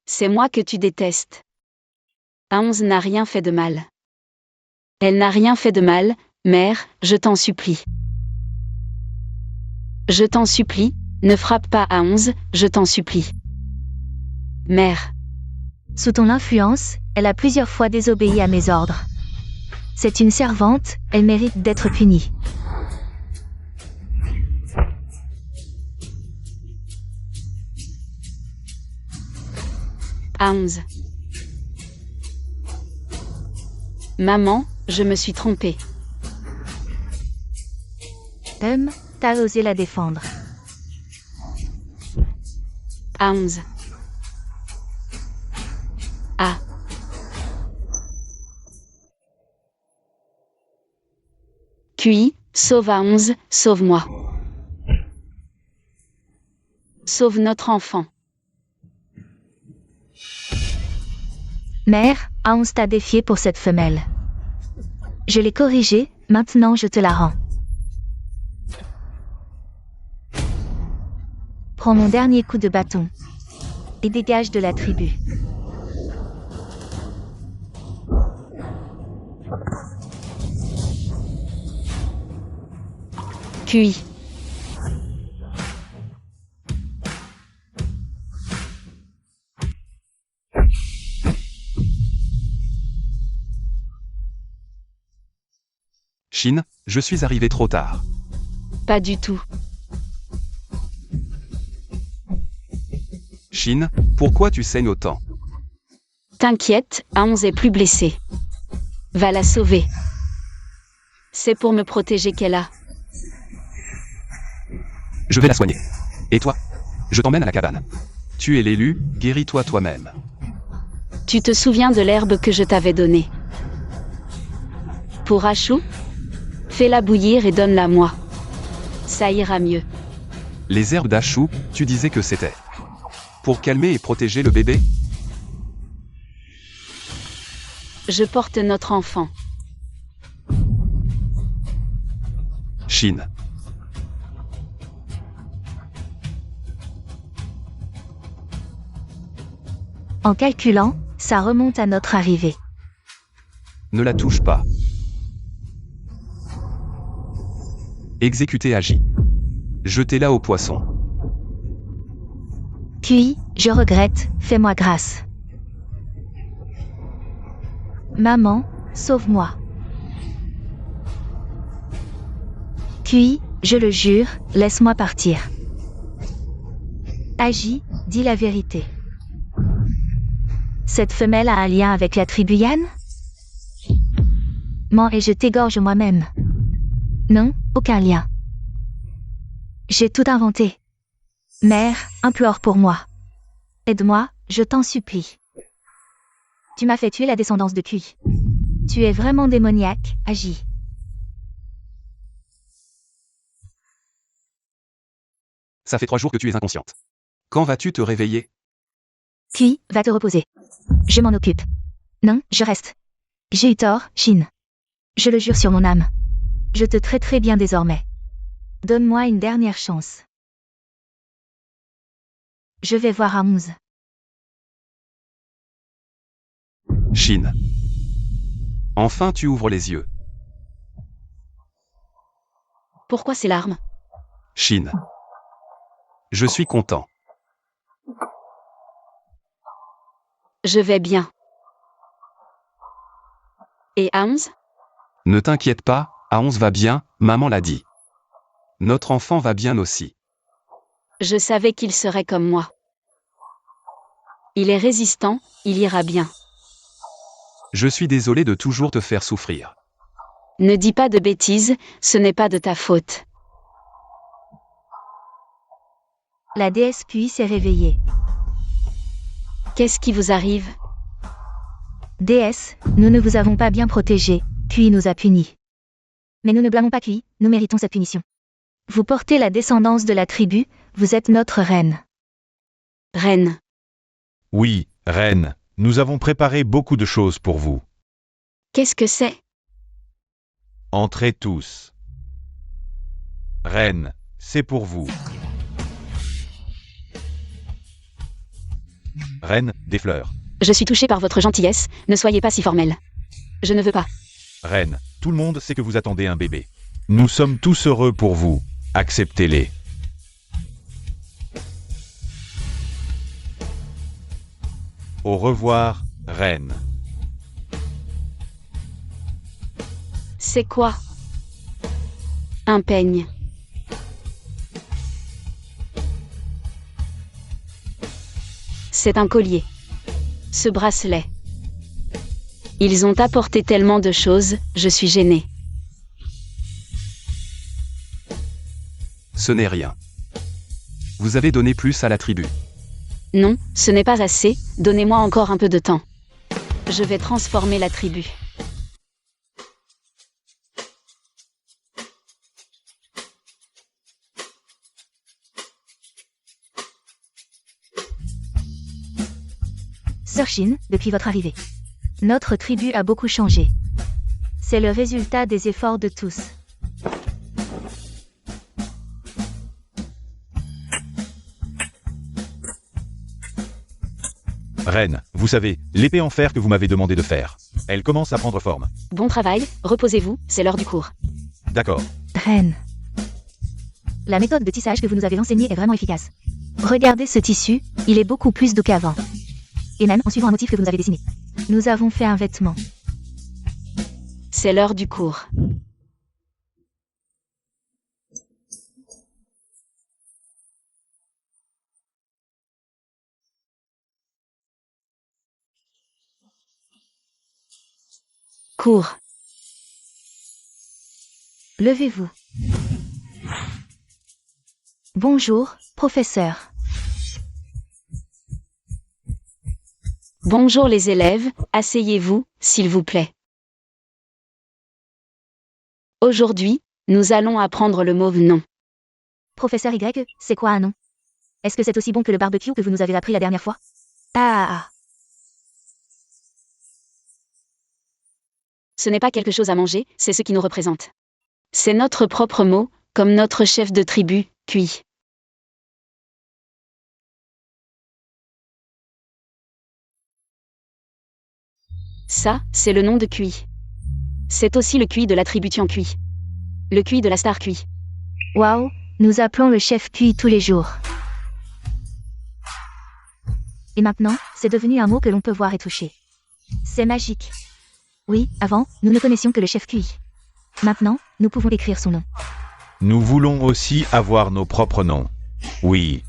C'est moi que tu détestes. Aons n'a rien fait de mal. Elle n'a rien fait de mal, mère, je t'en supplie. Je t'en supplie, ne frappe pas Aons, je t'en supplie. Mère. Sous ton influence, elle a plusieurs fois désobéi à mes ordres. C'est une servante, elle mérite d'être punie. Aons. Maman, je me suis trompée. T'as osé la défendre. Aons. Ah. QI, sauve Aons, sauve-moi. Sauve notre enfant. Mère, Aons t'a défié pour cette femelle. Je l'ai corrigée, maintenant je te la rends. Prends mon dernier coup de bâton. Et dégage de la tribu. QI. Shin, je suis arrivé trop tard. Pas du tout. Shin, pourquoi tu saignes autant? T'inquiète, Aons est plus blessée. Va la sauver. C'est pour me protéger qu'elle a. Je vais la soigner. Et toi? Je t'emmène à la cabane. Tu es l'élu, guéris-toi toi-même. Tu te souviens de l'herbe que je t'avais donnée? Pour Ashou? Fais-la bouillir et donne-la moi. Ça ira mieux. Les herbes d'Ashou, tu disais que c'était pour calmer et protéger le bébé? Je porte notre enfant. Shin. En calculant, ça remonte à notre arrivée. Ne la touche pas. Exécutez Agi. Jetez-la au poisson. QI, je regrette, fais-moi grâce. Maman, sauve-moi. QI, je le jure, laisse-moi partir. Agi, dis la vérité. Cette femelle a un lien avec la tribu Yan? Mens et je t'égorge moi-même. Non, aucun lien. J'ai tout inventé. Mère, implore pour moi. Aide-moi, je t'en supplie. Tu m'as fait tuer la descendance de QI. Tu es vraiment démoniaque, Agi. Ça fait 3 jours que tu es inconsciente. Quand vas-tu te réveiller? QI, va te reposer. Je m'en occupe. Non, je reste. J'ai eu tort, Shin. Je le jure sur mon âme. Je te traiterai bien désormais. Donne-moi une dernière chance. Je vais voir Aons. Shin. Enfin tu ouvres les yeux. Pourquoi ces larmes? Shin. Je suis content. Je vais bien. Et Aons? Ne t'inquiète pas, Aons va bien, maman l'a dit. Notre enfant va bien aussi. Je savais qu'il serait comme moi. Il est résistant, il ira bien. Je suis désolé de toujours te faire souffrir. Ne dis pas de bêtises, ce n'est pas de ta faute. La déesse QI s'est réveillée. Qu'est-ce qui vous arrive? Déesse, nous ne vous avons pas bien protégé, QI nous a punis. Mais nous ne blâmons pas QI, nous méritons cette punition. Vous portez la descendance de la tribu, vous êtes notre reine. Reine. Oui, reine, nous avons préparé beaucoup de choses pour vous. Qu'est-ce que c'est? Entrez tous. Reine, c'est pour vous. Reine, des fleurs. Je suis touchée par votre gentillesse, ne soyez pas si formelle. Je ne veux pas. Reine, tout le monde sait que vous attendez un bébé. Nous sommes tous heureux pour vous. Acceptez-les. Au revoir, reine. C'est quoi? Un peigne. C'est un collier. Ce bracelet. Ils ont apporté tellement de choses, je suis gênée. Ce n'est rien. Vous avez donné plus à la tribu. Non, ce n'est pas assez, donnez-moi encore un peu de temps. Je vais transformer la tribu. Sœur Shin, depuis votre arrivée. Notre tribu a beaucoup changé. C'est le résultat des efforts de tous. Reine, vous savez, l'épée en fer que vous m'avez demandé de faire. Elle commence à prendre forme. Bon travail, reposez-vous, c'est l'heure du cours. D'accord. Reine. La méthode de tissage que vous nous avez enseignée est vraiment efficace. Regardez ce tissu, il est beaucoup plus doux qu'avant. Et même en suivant un motif que vous nous avez dessiné. Nous avons fait un vêtement. C'est l'heure du cours. Cours. Levez-vous. Bonjour, professeur. Bonjour les élèves, asseyez-vous, s'il vous plaît. Aujourd'hui, nous allons apprendre le mot nom. Professeur Y, c'est quoi un nom? Est-ce que c'est aussi bon que le barbecue que vous nous avez appris la dernière fois? Ah. Ce n'est pas quelque chose à manger, c'est ce qui nous représente. C'est notre propre mot, comme notre chef de tribu, QI. Ça, c'est le nom de QI. C'est aussi le QI de la tribu Tian QI. Le QI de la star QI. Waouh, nous appelons le chef QI tous les jours. Et maintenant, c'est devenu un mot que l'on peut voir et toucher. C'est magique. Oui, avant, nous ne connaissions que le chef QI. Maintenant, nous pouvons écrire son nom. Nous voulons aussi avoir nos propres noms. Oui.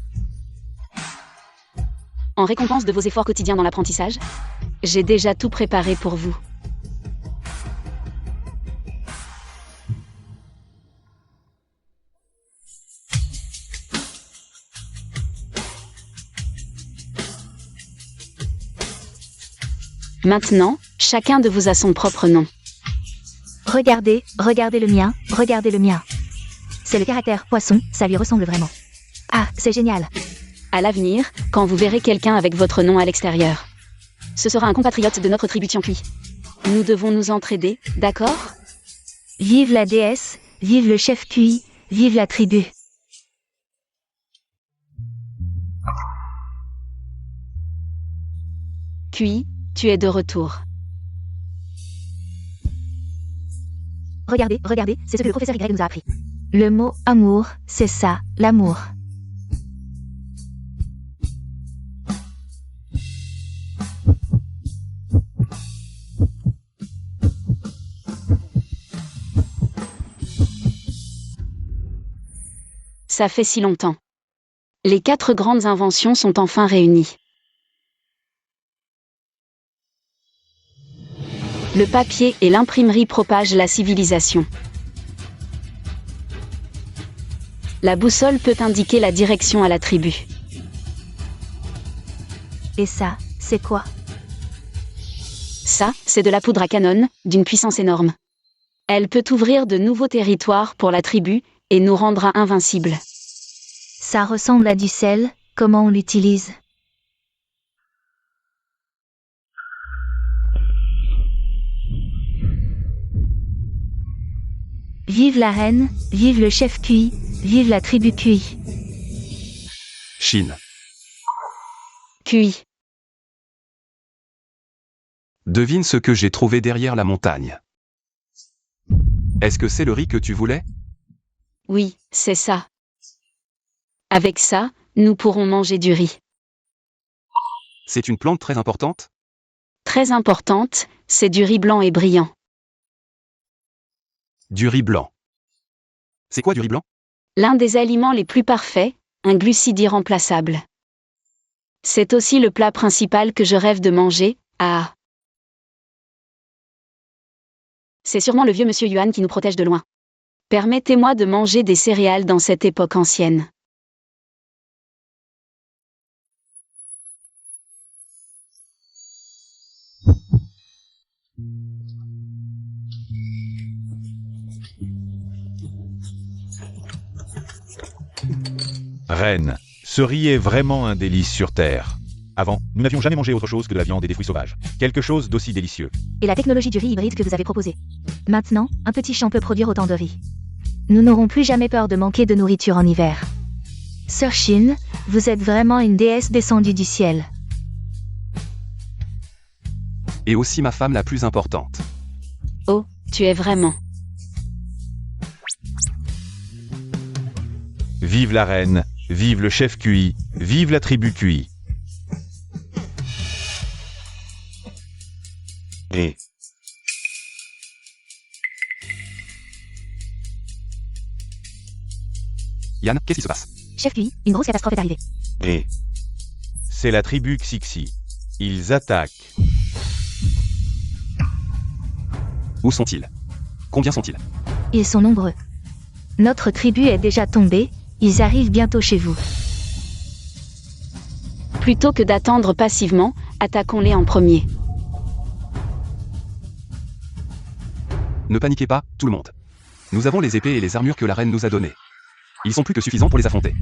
En récompense de vos efforts quotidiens dans l'apprentissage, j'ai déjà tout préparé pour vous. Maintenant, chacun de vous a son propre nom. Regardez, regardez le mien, regardez le mien. C'est le caractère poisson, ça lui ressemble vraiment. Ah, c'est génial. À l'avenir, quand vous verrez quelqu'un avec votre nom à l'extérieur, ce sera un compatriote de notre tribu Tiankui. Nous devons nous entraider, d'accord? Vive la déesse, vive le chef QI, vive la tribu. QI, tu es de retour. Regardez, regardez, c'est ce que le professeur Y nous a appris. Le mot amour, c'est ça, l'amour. Ça fait si longtemps. Les 4 grandes inventions sont enfin réunies. Le papier et l'imprimerie propagent la civilisation. La boussole peut indiquer la direction à la tribu. Et ça, c'est quoi? Ça, c'est de la poudre à canon, d'une puissance énorme. Elle peut ouvrir de nouveaux territoires pour la tribu et nous rendra invincibles. Ça ressemble à du sel, comment on l'utilise? Vive la reine, vive le chef Kui, vive la tribu Kui. Chine. Kui. Devine ce que j'ai trouvé derrière la montagne. Est-ce que c'est le riz que tu voulais? Oui, c'est ça. Avec ça, nous pourrons manger du riz. C'est une plante très importante? Très importante, c'est du riz blanc et brillant. Du riz blanc. C'est quoi du riz blanc? L'un des aliments les plus parfaits, un glucide irremplaçable. C'est aussi le plat principal que je rêve de manger. Ah. C'est sûrement le vieux monsieur Yuan qui nous protège de loin. Permettez-moi de manger des céréales dans cette époque ancienne. Reine, ce riz est vraiment un délice sur Terre. Avant, nous n'avions jamais mangé autre chose que de la viande et des fruits sauvages. Quelque chose d'aussi délicieux. Et la technologie du riz hybride que vous avez proposée. Maintenant, un petit champ peut produire autant de riz. Nous n'aurons plus jamais peur de manquer de nourriture en hiver. Sœur Shin, vous êtes vraiment une déesse descendue du ciel. Et aussi ma femme la plus importante. Oh, tu es vraiment. Vive la reine, vive le chef Kui, vive la tribu Kui. Et Yann, qu'est-ce qui se passe? Chef Kui, une grosse catastrophe est arrivée. c'est la tribu Xixi. Ils attaquent. Où sont-ils? Combien sont-ils? Ils sont nombreux. Notre tribu est déjà tombée, ils arrivent bientôt chez vous. Plutôt que d'attendre passivement, attaquons-les en premier. Ne paniquez pas, tout le monde. Nous avons les épées et les armures que la reine nous a données. Ils sont plus que suffisants pour les affronter.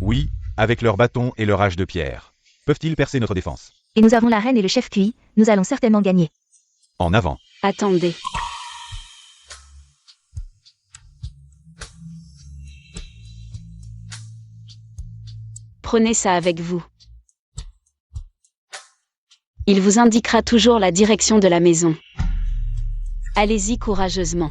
Oui, avec leurs bâtons et leur hache de pierre. Peuvent-ils percer notre défense? Et nous avons la reine et le chef Kui, nous allons certainement gagner. En avant. Attendez. Prenez ça avec vous. Il vous indiquera toujours la direction de la maison. Allez-y courageusement.